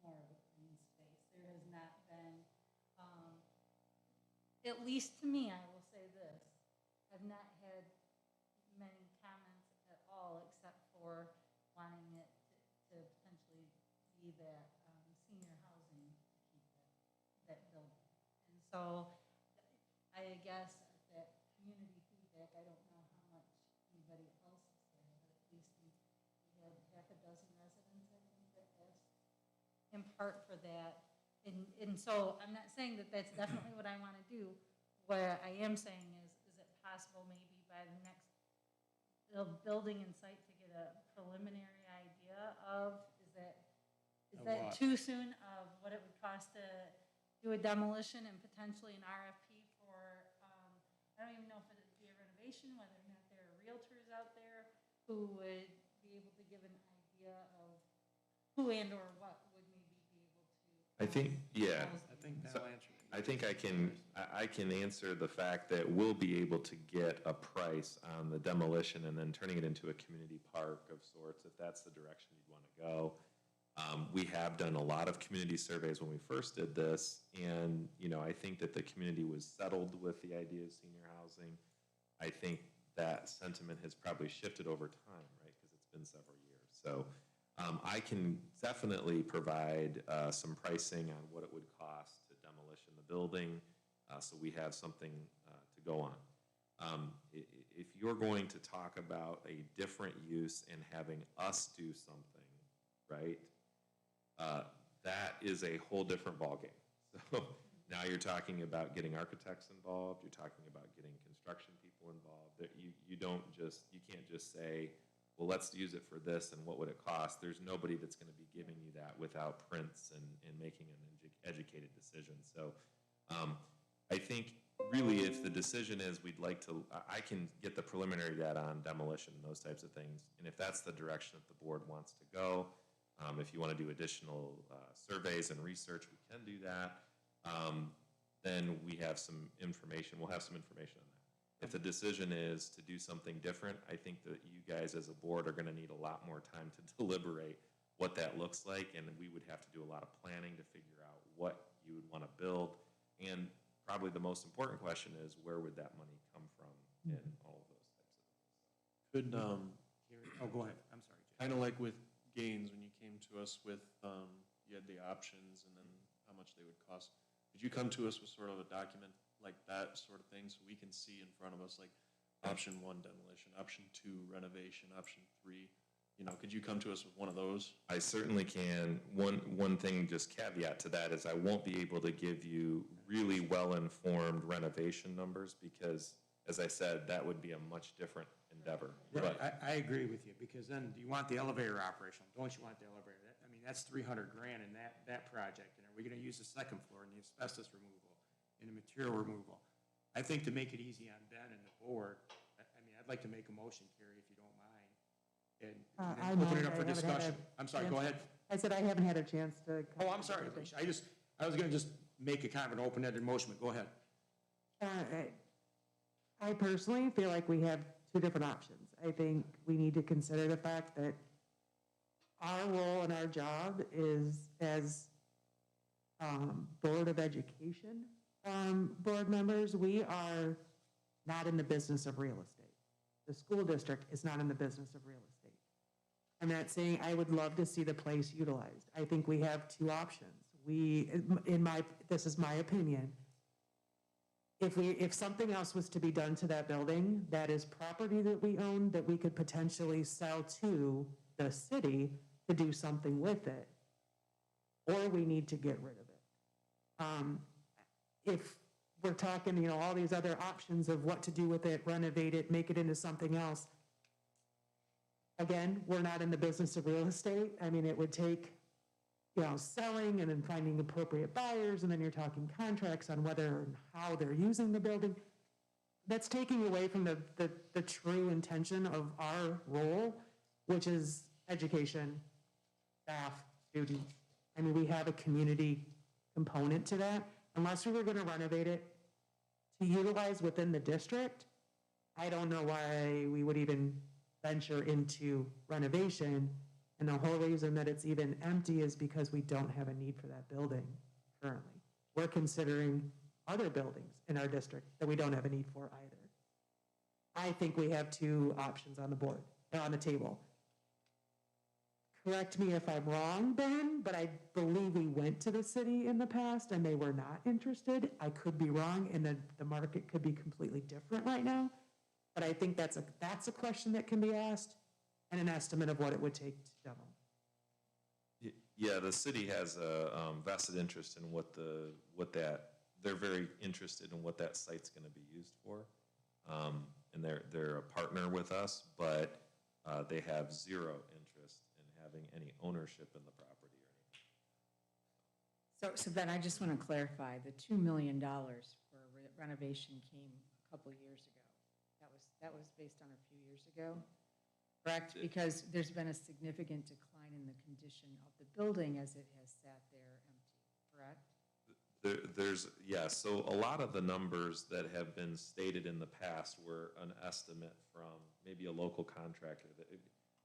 more of a green space. There has not been, at least to me, I will say this, I've not had many comments at all, except for wanting it to potentially be that senior housing to keep that building. And so I guess that community feedback, I don't know how much anybody else has said, but at least we had half a dozen residents, I think, that asked in part for that. And so I'm not saying that that's definitely what I want to do. What I am saying is it possible maybe by the next building and site to get a preliminary idea of, is that what? too soon, of what it would cost to do a demolition and potentially an RFP for, I don't even know if it would be a renovation, whether or not there are realtors out there who would be able to give an idea of who and or what would maybe be able to. I think, yeah. I think that'll answer it. I think I can answer the fact that we'll be able to get a price on the demolition and then turning it into a community park of sorts, if that's the direction you'd want to go. We have done a lot of community surveys when we first did this, and, you know, I think that the community was settled with the idea of senior housing. I think that sentiment has probably shifted over time, right, because it's been several years. So I can definitely provide some pricing on what it would cost to demolition the building, so we have something to go on. If you're going to talk about a different use and having us do something, right, that is a whole different ballgame. So now you're talking about getting architects involved, you're talking about getting construction people involved. That you can't just say, well, let's use it for this, and what would it cost? There's nobody that's going to be giving you that without prints and making an educated decision. So I think really if the decision is we'd like to, I can get the preliminary data on demolition and those types of things. And if that's the direction that the board wants to go, if you want to do additional surveys and research, we can do that. Then we have some information, we'll have some information on that. If the decision is to do something different, I think that you guys as a board are going to need a lot more time to deliberate what that looks like, and we would have to do a lot of planning to figure out what you would want to build. And probably the most important question is, where would that money come from in all of those types of things? Could, Oh, go ahead, I'm sorry, Jay. kind of like with Gaines, when you came to us with, you had the options and then how much they would cost. Could you come to us with sort of a document like that sort of thing, so we can see in front of us, like, option 1 demolition, option 2 renovation, option 3? You know, could you come to us with one of those? I certainly can. One thing, just caveat to that, is I won't be able to give you really well-informed renovation numbers because, as I said, that would be a much different endeavor. Right, But I agree with you, because then you want the elevator operational, don't you want the elevator? I mean, that's 300 grand in that project, and are we gonna use the second floor and the asbestos removal and the material removal? I think to make it easy on Ben and the board, I mean, I'd like to make a motion, Carrie, if you don't mind, and I then open it mind. up for I haven't had discussion. a I'm sorry, chance- go ahead. I said I haven't had a chance to. Oh, I'm sorry, Alicia, I was gonna just make a kind of an open-ended motion, but go ahead. I personally feel like we have two different options. I think we need to consider the fact that our role and our job is as Board of Education board members, we are not in the business of real estate. The school district is not in the business of real estate. I'm not saying I would love to see the place utilized. I think we have two options. This is my opinion. If something else was to be done to that building, that is property that we own, that we could potentially sell to the city to do something with it, or we need to get rid of it. If we're talking, all these other options of what to do with it, renovate it, make it into something else, again, we're not in the business of real estate. I mean, it would take selling and then finding appropriate buyers, and then you're talking contracts on whether and how they're using the building. That's taking away from the true intention of our role, which is education, staff, students. I mean, we have a community component to that. Unless we were gonna renovate it to utilize within the district, I don't know why we would even venture into renovation. And the whole reason that it's even empty is because we don't have a need for that building currently. We're considering other buildings in our district that we don't have a need for either. I think we have two options on the board, on the table. Correct me if I'm wrong, Ben, but I believe we went to the city in the past and they were not interested. I could be wrong, and the market could be completely different right now. But I think that's a question that can be asked, and an estimate of what it would take to demo. yeah, the city has a vested interest in they're very interested in what that site's going to be used for. And they're a partner with us, but they have zero interest in having any ownership in the property or anything. So Ben, I just want to clarify, the $2 million for renovation came a couple years ago. That was based on a few years ago, correct? Because there's been a significant decline in the condition of the building as it has sat there empty, correct? So a lot of the numbers that have been stated in the past were an estimate from maybe a local contractor.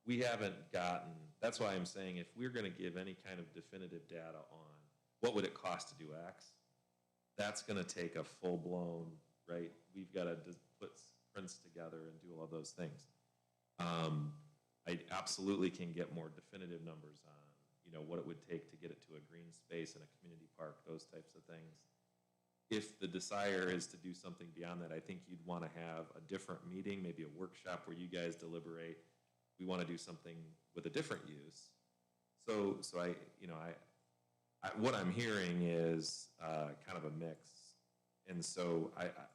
We haven't gotten, that's why I'm saying if we're going to give any kind of definitive data on what would it cost to do X, that's going to take a full-blown, right? We've got to put prints together and do all of those things. I absolutely can get more definitive numbers on what it would take to get it to a green space and a community park, those types of things. If the desire is to do something beyond that, I think you'd want to have a different meeting, maybe a workshop where you guys deliberate. We want to do something with a different use. So what I'm hearing is kind of a mix. And so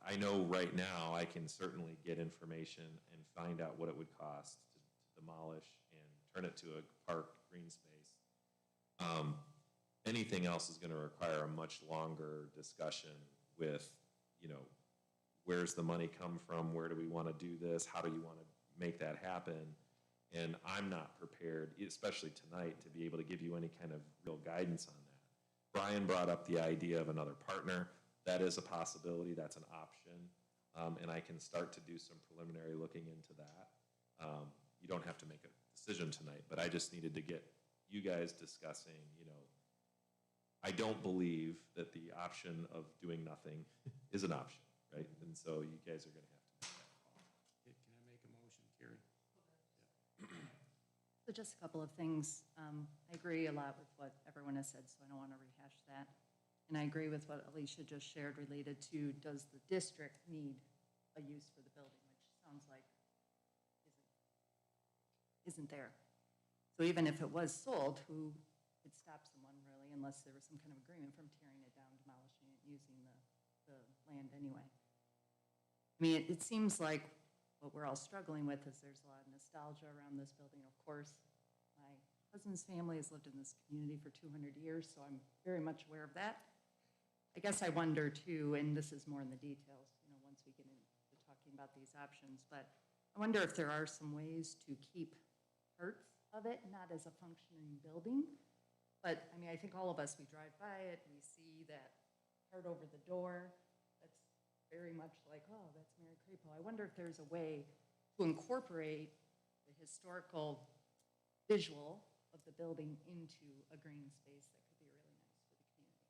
I know right now I can certainly get information and find out what it would cost to demolish and turn it to a park green space. Anything else is going to require a much longer discussion with, where's the money come from? Where do we want to do this? How do you want to make that happen? And I'm not prepared, especially tonight, to be able to give you any kind of real guidance on that. Brian brought up the idea of another partner. That is a possibility. That's an option. And I can start to do some preliminary looking into that. You don't have to make a decision tonight, but I just needed to get you guys discussing, I don't believe that the option of doing nothing is an option, right? And so you guys are going to have to make that call. Can I make a motion, Carrie? So just a couple of things. I agree a lot with what everyone has said, so I don't want to rehash that. And I agree with what Alicia just shared related to, does the district need a use for the building, which sounds like isn't there. So even if it was sold, who could stop someone really, unless there was some kind of agreement from tearing it down, demolishing it, using the land anyway. I mean, it seems like what we're all struggling with is there's a lot of nostalgia around this building. Of course, my cousin's family has lived in this community for 200 years, so I'm very much aware of that. I guess I wonder too, and this is more in the details, once we get into talking about these options, but I wonder if there are some ways to keep parts of it, not as a functioning building, but I mean, I think all of us, we drive by it, we see that part over the door, that's very much like, oh, that's Mary Crapo. I wonder if there's a way to incorporate the historical visual of the building into a green space that could be really nice for the community.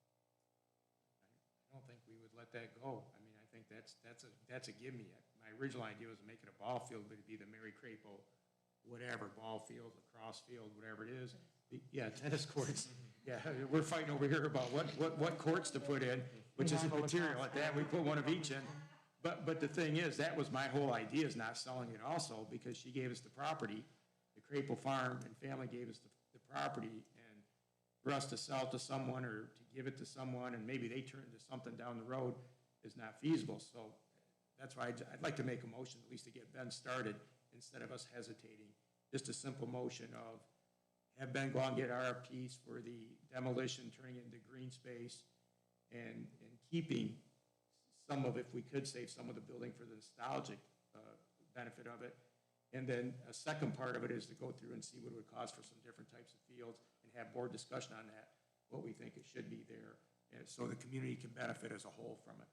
I don't think we would let that go. I mean, I think that's a gimme. My original idea was to make it a ball field, but it'd be the Mary Crapo, whatever, ball field, lacrosse field, whatever it is. Yeah, tennis courts. Yeah, we're fighting over here about what courts to put in, which is material at that. We put one of each in. But the thing is, that was my whole idea, is not selling it also, because she gave us the property. The Crapo Farm and family gave us the property, and for us to sell it to someone or to give it to someone, and maybe they turn it into something down the road, is not feasible. So that's why I'd like to make a motion, at least to get Ben started, instead of us hesitating. Just a simple motion of have Ben go out and get RFPs for the demolition, turning it into green space, and keeping some of, if we could save some of the building for the nostalgic benefit of it. And then a second part of it is to go through and see what it would cost for some different types of fields and have board discussion on that, what we think it should be there, and so the community can benefit as a whole from it.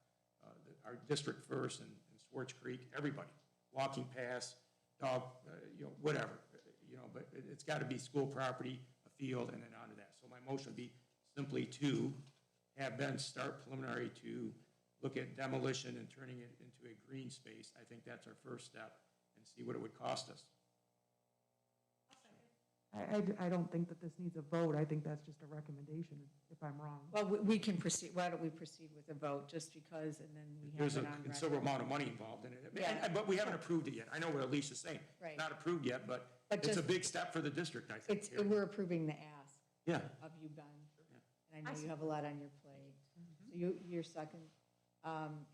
Our district first and Swartz Creek, everybody, walking paths, dog, whatever, but it's got to be school property, a field, and then on to that. So my motion would be simply to have Ben start preliminary to look at demolition and turning it into a green space. I think that's our first step, and see what it would cost us. I don't think that this needs a vote. I think that's just a recommendation, if I'm wrong. Well, we can proceed, why don't we proceed with a vote, just because, and then we have There's it a on considerable record. amount of money involved in it. Yeah. But we haven't approved it yet. I know what Alicia's saying. Right. Not approved yet, but But it's a just- big step for the district, I think. It's, we're approving the ask Yeah. of you, Ben. Yeah. And I know you have a lot on your plate. So you're second.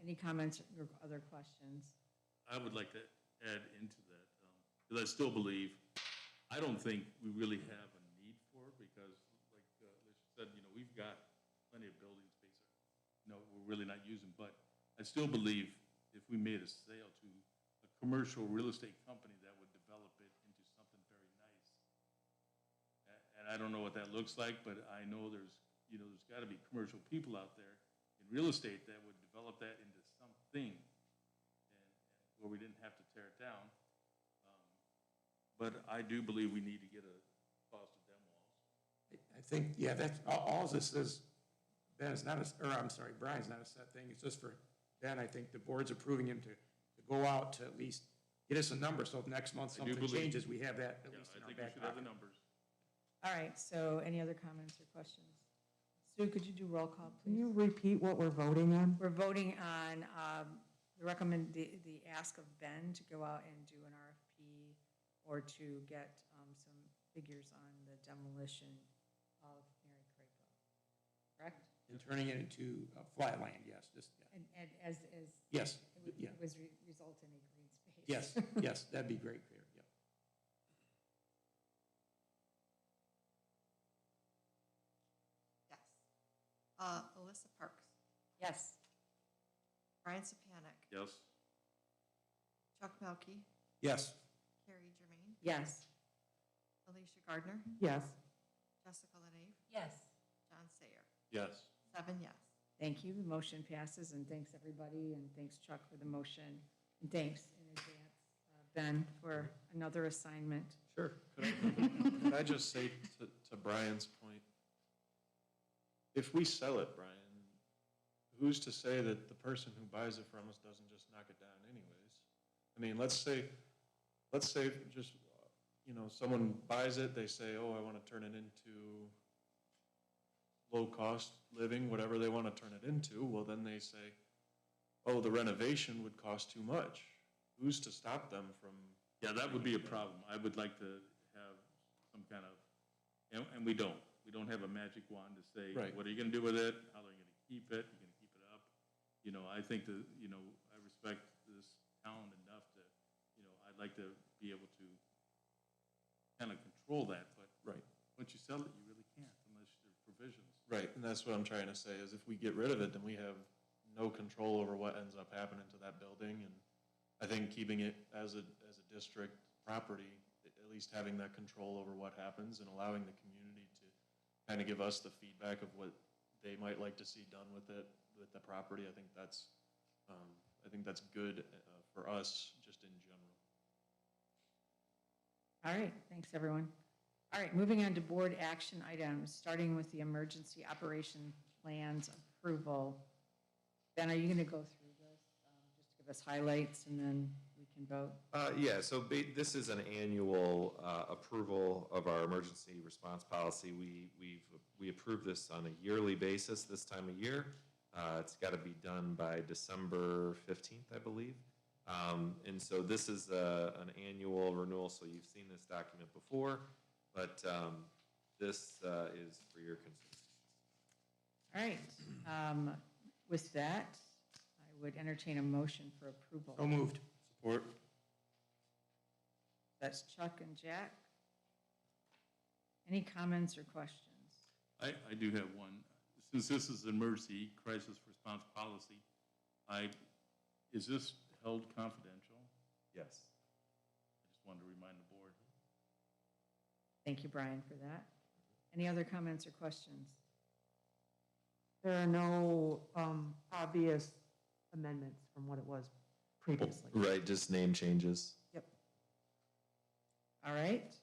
Any comments or other questions? I would like to add into that, because I still believe, I don't think we really have a need for it, because like Alicia said, we've got plenty of building space that, we're really not using, but I still believe if we made a sale to a commercial real estate company that would develop it into something very nice. And I don't know what that looks like, but I know there's got to be commercial people out there in real estate that would develop that into something, and where we didn't have to tear it down. But I do believe we need to get a cost of demo also. I think, yeah, that's, all this is, Brian's not a set thing. It's just for Ben. I think the board's approving him to go out to at least get us a number, so if next month I do something believe- changes, we have that at Yeah, least in I our think we back should have the pocket. numbers. All right, so any other comments or questions? Sue, could you do roll call, Can you please? repeat what we're voting on? We're voting on the ask of Ben to go out and do an RFP or to get some figures on the demolition of Mary Crapo, correct? And turning it into flat land, yes, yeah. And as, Yes, it would, yeah. it was result in a green space. Yes, yes, that'd be great, Claire, yeah. Yes. Alyssa Parks, Yes. Brian Sapanic, Yes? Chuck Melkey, Yes. Carrie Germain, Yes. Alicia Gardner, Yes. Jessica Lenave, Yes. John Sayer. Yes. 7 yes. Thank you. The motion passes, and thanks, everybody, and thanks, Chuck, for the motion. And thanks in advance, Ben, for another assignment. Sure. Could I just say to Brian's point, if we sell it, Brian, who's to say that the person who buys it from us doesn't just knock it down anyways? I mean, let's say just someone buys it, they say, oh, I want to turn it into low-cost living, whatever they want to turn it into, well, then they say, oh, the renovation would cost too much. Who's to stop them from? Yeah, that would be a problem. I would like to have some kind of, and we don't. We don't have a magic wand to say, Right. what are you going to do with it? How are you going to keep it? You're going to keep it up? I think that, I respect this town enough to, I'd like to be able to kind of control that, but Right. once you sell it, you really can't unless there are provisions. Right, and that's what I'm trying to say, is if we get rid of it, then we have no control over what ends up happening to that building, and I think keeping it as a district property, at least having that control over what happens and allowing the community to kind of give us the feedback of what they might like to see done with it, with the property, I think that's good for us, just in general. All right, thanks, everyone. All right, moving on to board action items, starting with the emergency operation plans approval. Ben, are you going to go through this? Just to give us highlights and then we can vote? Yeah, so this is an annual approval of our emergency response policy. We approve this on a yearly basis this time of year. It's got to be done by December 15th, I believe. And so this is an annual renewal, so you've seen this document before, but this is for your consideration. All right, with that, I would entertain a motion for approval. So moved. Support. That's Chuck and Jack. Any comments or questions? I do have one. Since this is an emergency crisis response policy, is this held confidential? Yes. I just wanted to remind the board. Thank you, Brian, for that. Any other comments or questions? There are no obvious amendments from what it was previously. Right, just name changes. Yep. All right.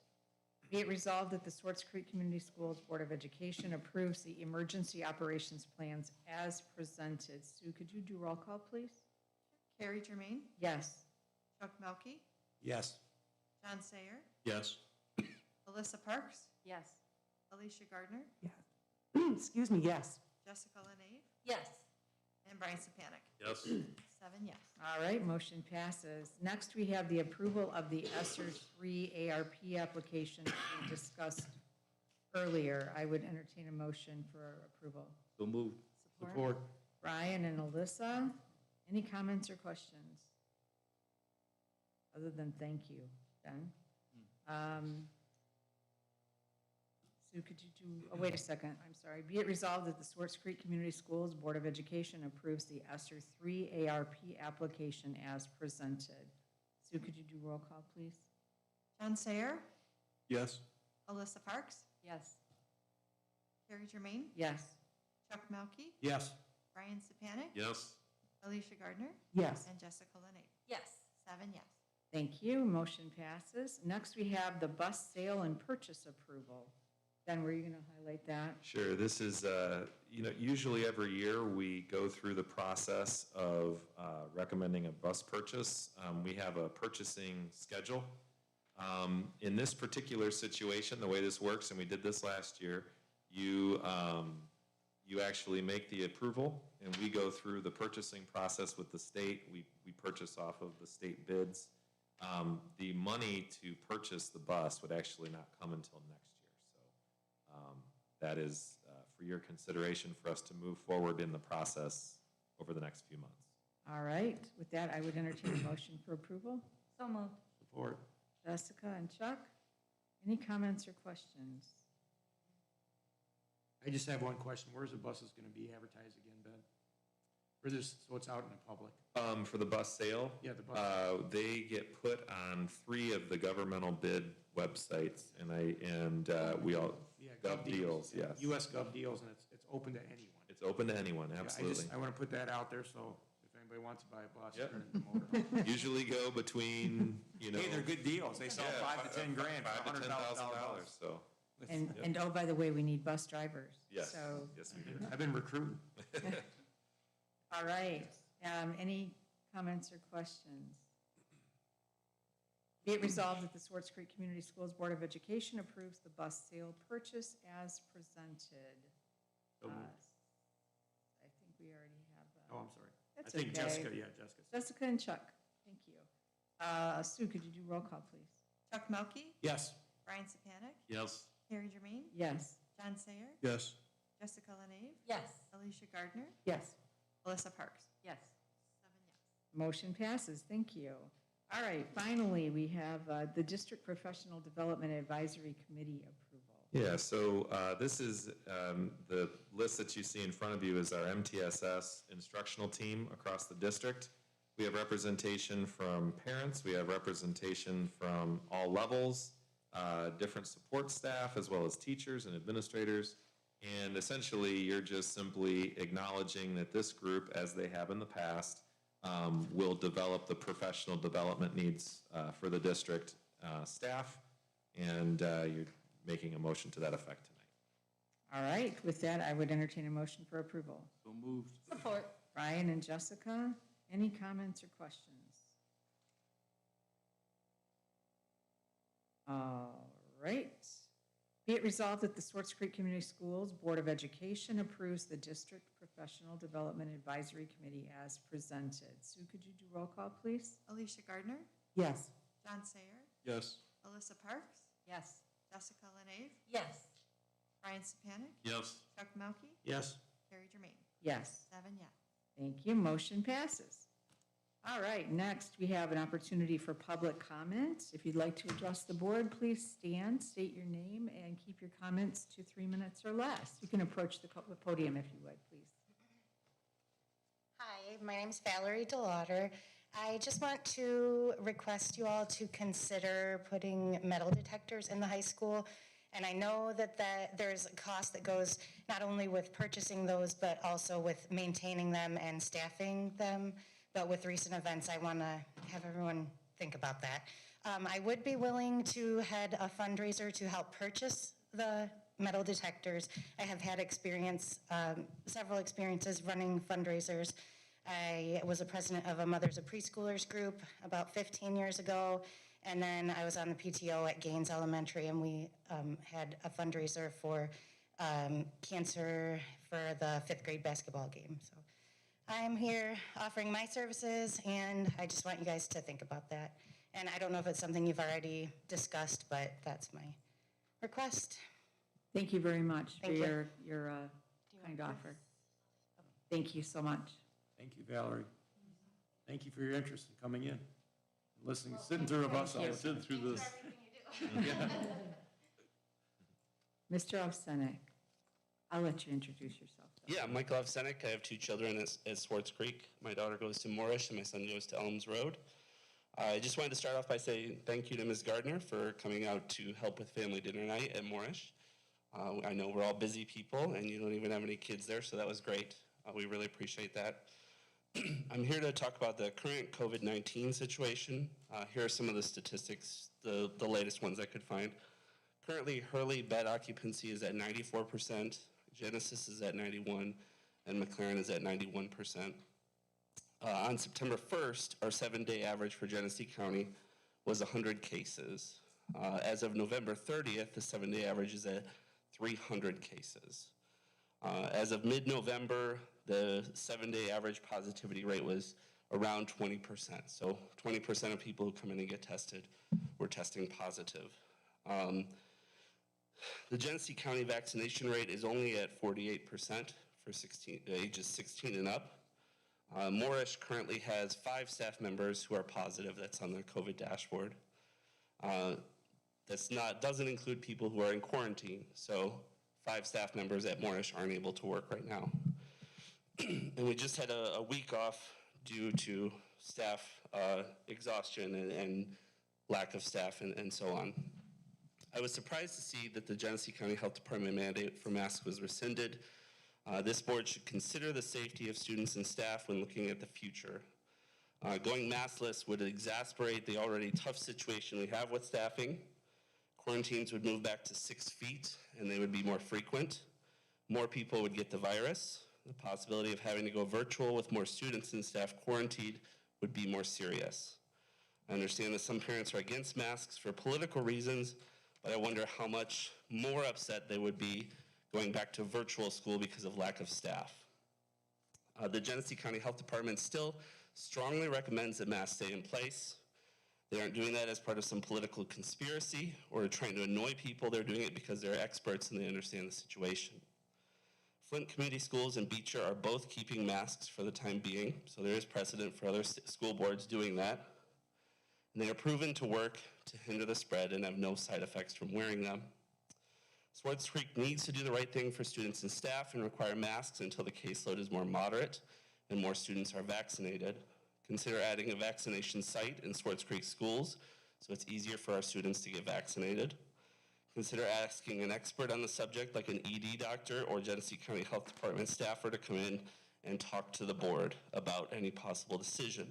Be it resolved that the Swartz Creek Community Schools Board of Education approves the emergency operations plans as presented. Sue, could you do roll call, please? Carrie Germain, Yes. Chuck Melkey, Yes. John Sayer, Yes. Alyssa Parks, Yes. Alicia Gardner, Yes. Excuse me, yes. Jessica Lenave, Yes. and Brian Sapanic. Yes. 7 yes. All right, motion passes. Next, we have the approval of the Essers 3 ARP application we discussed earlier. I would entertain a motion for approval. So moved. Support. Brian and Alyssa, any comments or questions? Other than thank you, Ben. Sue, could you do, oh, wait a second, I'm sorry. Be it resolved that the Swartz Creek Community Schools Board of Education approves the ESSER 3 ARP application as presented. Sue, could you do roll call, please? John Sayer, Yes. Alyssa Parks, Yes. Carrie Germain, Yes. Chuck Melkey, Yes. Brian Sapanic, Yes. Alicia Gardner, Yes. and Jessica Lenave. Yes. 7 yes. Thank you, motion passes. Next, we have the bus sale and purchase approval. Ben, were you going to highlight that? Sure, this is, usually every year we go through the process of recommending a bus purchase. We have a purchasing schedule. In this particular situation, the way this works, and we did this last year, you actually make the approval, and we go through the purchasing process with the state. We purchase off of the state bids. The money to purchase the bus would actually not come until next year. That is for your consideration for us to move forward in the process over the next few months. All right, with that, I would entertain a motion for approval. So moved. Support. Jessica and Chuck, any comments or questions? I just have one question. Where's the buses going to be advertised again, Ben? Or this, so it's out in the public? For the bus sale? Yeah, the bus. They get put on 3 of the governmental bid websites, and we all, Yeah, Gov Deals, yes. US Gov Deals, and it's open to anyone. It's open to anyone, Yeah, absolutely. I want to put that out there, so if anybody wants to buy a bus, Yep. turn it into motor. Usually go between, Hey, they're good deals. They sell yeah, 5 to 10 grand for $5,000 to $100,000 $10,000, bus. so, And oh, by the way, we need bus drivers. yes, So, yes, we do. I've been recruiting. all right, any comments or questions? Be it resolved that the Swartz Creek Community Schools Board of Education approves the bus sale purchase as presented. So moved. I think we already have. Oh, I'm sorry. That's I think okay. Jessica, yeah, Jessica. Jessica and Chuck, thank you. Sue, could you do roll call, please? Chuck Melkey, Yes. Brian Sapanic, Yes. Carrie Germain, Yes. John Sayer, Yes. Jessica Lenave, Yes. Alicia Gardner, Yes. Alyssa Parks. Yes. 7 yes. Motion passes, thank you. All right, finally, we have the District Professional Development Advisory Committee approval. Yeah, so this is the list that you see in front of you is our MTSS instructional team across the district. We have representation from parents, we have representation from all levels, different support staff, as well as teachers and administrators. And essentially, you're just simply acknowledging that this group, as they have in the past, will develop the professional development needs for the district staff. And you're making a motion to that effect tonight. All right, with that, I would entertain a motion for approval. So moved. Support. Brian and Jessica, any comments or questions? All right. Be it resolved that the Swartz Creek Community Schools Board of Education approves the District Professional Development Advisory Committee as presented. Sue, could you do roll call, please? Alicia Gardner, Yes. John Sayer, Yes. Alyssa Parks, Yes. Jessica Lenave, Yes. Brian Sapanic, Yes. Chuck Melkey, Yes. Carrie Germain. Yes. 7 yes. Thank you. Motion passes. All right, next we have an opportunity for public comment. If you'd like to address the board, please stand, state your name, and keep your comments to 3 minutes or less. You can approach the podium if you would, please. Hi, my name's Valerie DeLauder. I just want to request you all to consider putting metal detectors in the high school. And I know that there's a cost that goes not only with purchasing those, but also with maintaining them and staffing them. But with recent events, I want to have everyone think about that. I would be willing to head a fundraiser to help purchase the metal detectors. I have had several experiences running fundraisers. I was a president of a Mothers of Preschoolers group about 15 years ago, and then I was on the PTO at Gaines Elementary, and we had a fundraiser for cancer for the 5th grade basketball game. So I'm here offering my services, and I just want you guys to think about that. And I don't know if it's something you've already discussed, but that's my request. Thank you very much for Thank you. your kind offer. Thank you so much. Thank you, Valerie. Thank you for your interest in coming in, and listening, sitting through of us all. Sit through this. Mr. Ovsenek, I'll let you introduce yourself. Yeah, Michael Avsenik. I have 2 children at Swartz Creek. My daughter goes to Moorish, and my son goes to Elms Road. I just wanted to start off by saying thank you to Ms. Gardner for coming out to help with family dinner night at Moorish. I know we're all busy people, and you don't even have any kids there, so that was great. We really appreciate that. I'm here to talk about the current COVID-19 situation. Here are some of the statistics, the latest ones I could find. Currently, Hurley bed occupancy is at 94%, Genesis is at 91%, and McLaren is at 91%. On September 1st, our 7-day average for Genesee County was 100 cases. As of November 30th, the 7-day average is at 300 cases. As of mid-November, the 7-day average positivity rate was around 20%. So 20% of people who come in and get tested were testing positive. The Genesee County vaccination rate is only at 48% for ages 16 and up. Moorish currently has 5 staff members who are positive. That's on their COVID dashboard. Doesn't include people who are in quarantine. So 5 staff members at Moorish aren't able to work right now. And we just had a week off due to staff exhaustion and lack of staff and so on. I was surprised to see that the Genesee County Health Department mandate for masks was rescinded. This board should consider the safety of students and staff when looking at the future. Going maskless would exacerbate the already tough situation we have with staffing. Quarantines would move back to 6 feet, and they would be more frequent. More people would get the virus. The possibility of having to go virtual with more students and staff quarantined would be more serious. I understand that some parents are against masks for political reasons, but I wonder how much more upset they would be going back to virtual school because of lack of staff. The Genesee County Health Department still strongly recommends that masks stay in place. They aren't doing that as part of some political conspiracy or trying to annoy people. They're doing it because they're experts and they understand the situation. Flint Community Schools and Beecher are both keeping masks for the time being, so there is precedent for other school boards doing that. And they are proven to work to hinder the spread and have no side effects from wearing them. Swartz Creek needs to do the right thing for students and staff and require masks until the caseload is more moderate and more students are vaccinated. Consider adding a vaccination site in Swartz Creek schools so it's easier for our students to get vaccinated. Consider asking an expert on the subject like an ED doctor or Genesee County Health Department staffer to come in and talk to the board about any possible decision.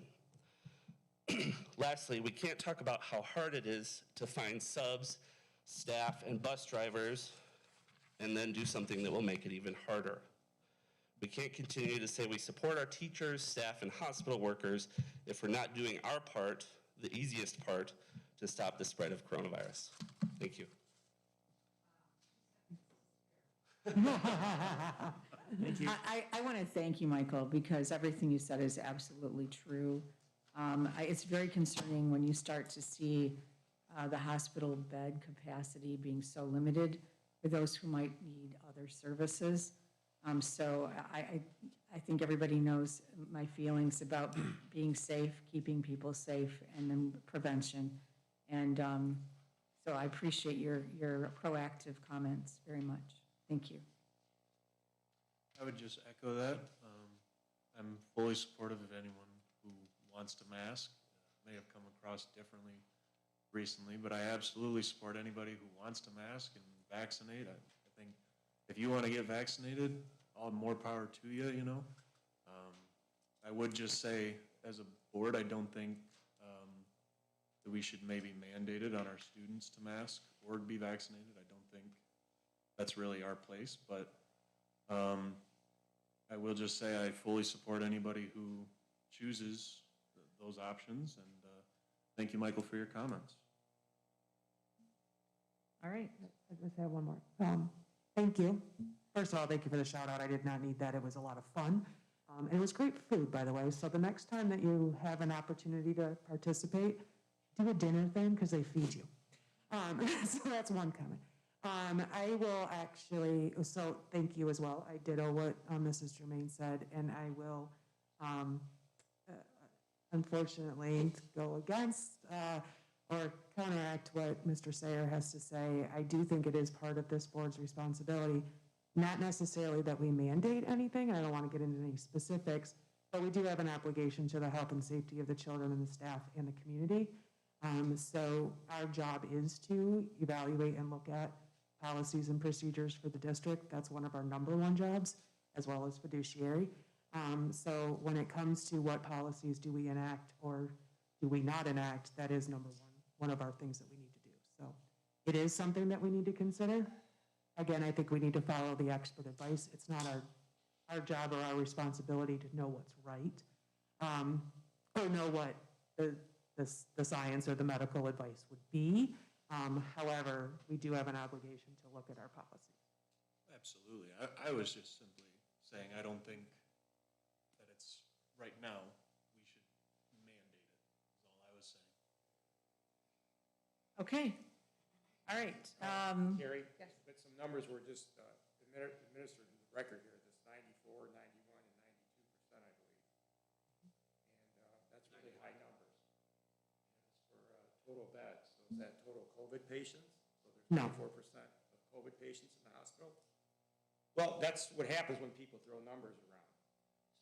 Lastly, we can't talk about how hard it is to find subs, staff, and bus drivers and then do something that will make it even harder. We can't continue to say we support our teachers, staff, and hospital workers if we're not doing our part, the easiest part, to stop the spread of coronavirus. Thank you. Thank you. I want to thank you, Michael, because everything you said is absolutely true. It's very concerning when you start to see the hospital bed capacity being so limited for those who might need other services. So I think everybody knows my feelings about being safe, keeping people safe, and then prevention. And so I appreciate your proactive comments very much. Thank you. I would just echo that. I'm fully supportive of anyone who wants to mask. May have come across differently recently, but I absolutely support anybody who wants to mask and vaccinate. I think if you want to get vaccinated, all more power to you, you know. I would just say, as a board, I don't think that we should maybe mandate it on our students to mask or be vaccinated. I don't think that's really our place, but I will just say I fully support anybody who chooses those options, and thank you, Michael, for your comments. All right. I just have one more. Thank you. First of all, thank you for the shout out. I did not need that. It was a lot of fun. And it was great food, by the way. So the next time that you have an opportunity to participate, do a dinner thing because they feed you. So that's one comment. I will actually, so thank you as well. I ditto what Mrs. Germain said, and I will unfortunately go against or counteract what Mr. Sayer has to say. I do think it is part of this board's responsibility, not necessarily that we mandate anything, and I don't want to get into any specifics, but we do have an obligation to the health and safety of the children and the staff and the community. So our job is to evaluate and look at policies and procedures for the district. That's one of our number one jobs, as well as fiduciary. So when it comes to what policies do we enact or do we not enact, that is number one of our things that we need to do. So it is something that we need to consider. Again, I think we need to follow the expert advice. It's not our job or our responsibility to know what's right, or know what the science or the medical advice would be. However, we do have an obligation to look at our policies. Absolutely. I was just simply saying I don't think that it's right now we should mandate it, is all I was saying. Okay. All right. Carrie, but some numbers were just administered in the record here, this 94, 91, and 92%, I believe. And that's really high numbers. And it's for total beds. So is that total COVID patients? So there's No. 94% of COVID patients in the hospital? Well, that's what happens when people throw numbers around.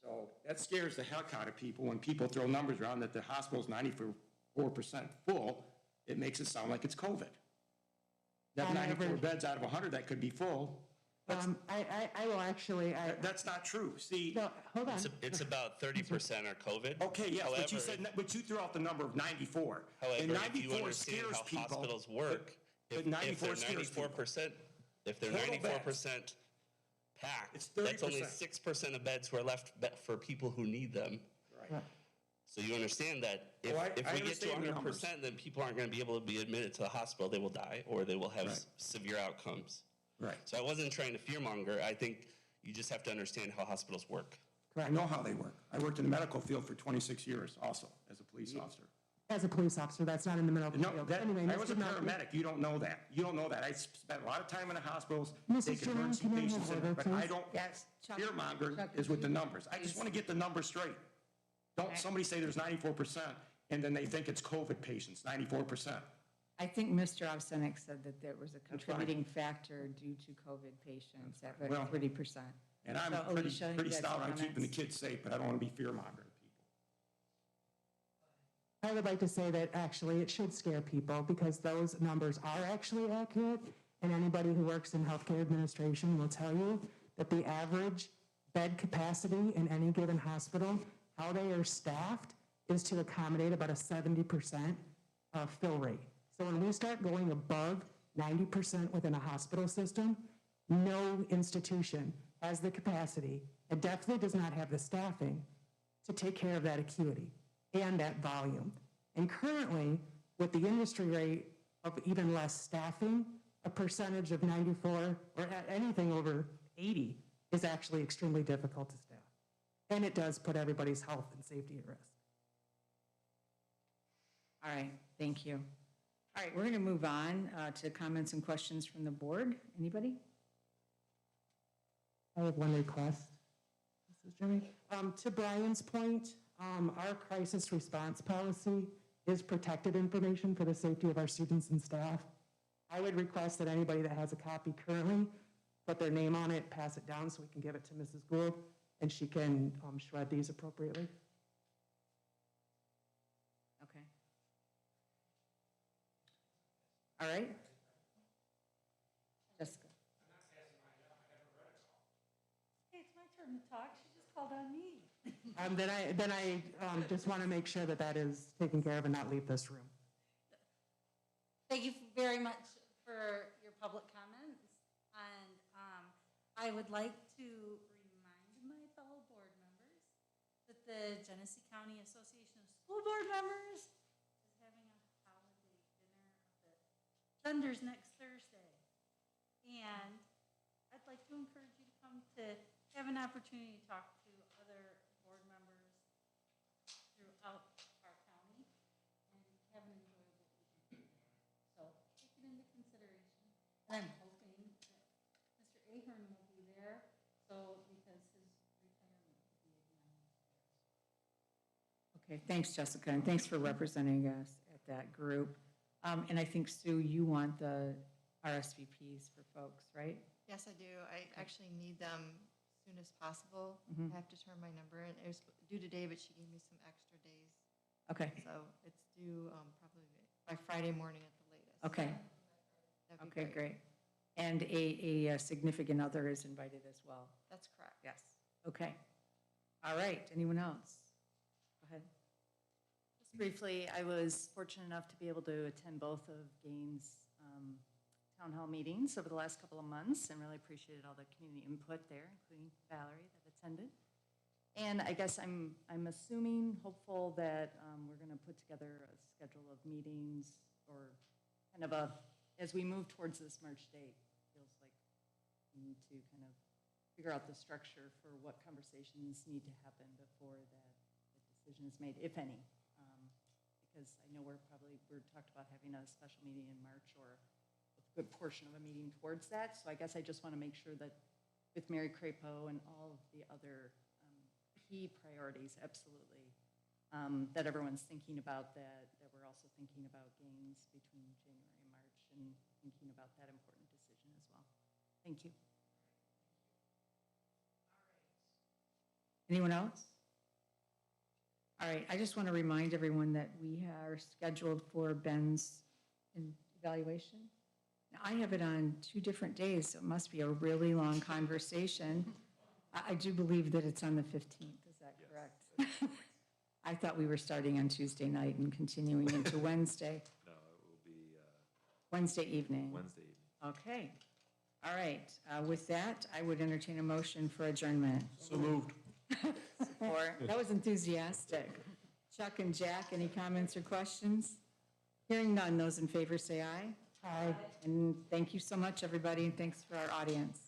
So that scares the heck out of people when people throw numbers around that the hospital's 94% full. It makes it sound like it's COVID. That 94 beds out of 100 that could be full. I will actually. That's not true. See, No, hold on. It's about 30% are COVID. okay, yes, However, but you said, but you threw out the number of 94. However, And if you 94 understand scares how people. hospitals work, but if 94 they're scares people. 94%, if they're Total 94% packed, It's that's only 30%. 6% of beds who are left for people who need them. Right. So you understand that if, Oh, I if we get to understand the numbers. 100%, then people aren't going to be able to be admitted to the hospital. They will die, or they will have Right. severe outcomes. Right. So I wasn't trying to fearmonger. I think you just have to understand how hospitals work. I know how they work. I worked in the medical field for 26 years also as a police officer. As a police officer, that's not in the medical No, field. that, Anyway, I was a Mr. Melky. paramedic. You don't know that. You don't know that. I spent a lot of time in the hospitals, Mrs. taking Jerome, emergency can I have patients in, order, but I please? don't, Yes, Chuck. fearmonger Chuck, is with the please. numbers. I just want to get the numbers straight. Don't somebody say there's 94% and then they think it's COVID patients, 94%. I think Mr. Ovsenik said that there was a That's fine. contributing factor due to COVID patients at Well, 30%. And I'm So, pretty, Alicia, pretty you had stout some on keeping the comments? kids safe, but I don't want to be fear-mongering people. I would like to say that actually it should scare people because those numbers are actually accurate. And anybody who works in healthcare administration will tell you that the average bed capacity in any given hospital, how they are staffed, is to accommodate about a 70% fill rate. So when we start going above 90% within a hospital system, no institution has the capacity, and definitely does not have the staffing to take care of that acuity and that volume. And currently, with the industry rate of even less staffing, a percentage of 94 or anything over 80 is actually extremely difficult to staff. And it does put everybody's health and safety at risk. All right, thank you. All right, we're going to move on to comments and questions from the board. Anybody? I have one request, Mrs. Jimmy. To Brian's point, our crisis response policy is protected information for the safety of our students and staff. I would request that anybody that has a copy currently, put their name on it, pass it down so we can give it to Mrs. Gould, and she can shred these appropriately. Okay. All right. Jessica. Hey, it's my turn to talk. She just called on me. Then I just want to make sure that that is taken care of and not leave this room. Thank you very much for your public comments. And I would like to remind my fellow board members that the Genesee County Association of School Board Members is having a holiday dinner of the vendors next Thursday. And I'd like to encourage you to come to have an opportunity to talk to other board members throughout our county and have an enjoyable evening. So take it into consideration. And I'm hoping that Mr. Ahern will be there, so because his retirement will be again. Okay, thanks, Jessica, and thanks for representing us at that group. And I think, Sue, you want the RSVPs for folks, right? Yes, I do. I actually need them as soon as possible. Mhm. I have to turn my number in. It was due today, but she gave me some extra days. Okay, So it's due probably by Friday morning at the latest. okay, That'd be okay, great. And a significant other is invited as well? That's correct. Yes, okay. All right, anyone else? Go ahead. Just briefly, I was fortunate enough to be able to attend both of Gaines' town hall meetings over the last couple of months and really appreciated all the community input there, including Valerie that attended. And I guess I'm assuming, hopeful that we're going to put together a schedule of meetings or kind of as we move towards this March date, feels like we need to kind of figure out the structure for what conversations need to happen before the decision is made, if any. Because I know we're talked about having a special meeting in March or a good portion of a meeting towards that. So I guess I just want to make sure that with Mary Crapo and all of the other key priorities, absolutely, that everyone's thinking about that we're also thinking about gains between January and March and thinking about that important decision as well. Thank you. Anyone else? All right, I just want to remind everyone that we are scheduled for Ben's evaluation. Now, I have it on 2 different days, so it must be a really long conversation. I do believe that it's on the 15th, is that correct? I thought we were starting on Tuesday night and continuing into Wednesday. No, it will be Wednesday evening. Wednesday evening. Okay, all right. With that, I would entertain a motion for adjournment. So moved. Support. That was enthusiastic. Chuck and Jack, any comments or questions? Hearing none, those in favor say aye. Aye. And thank you so much, everybody, and thanks for our audience.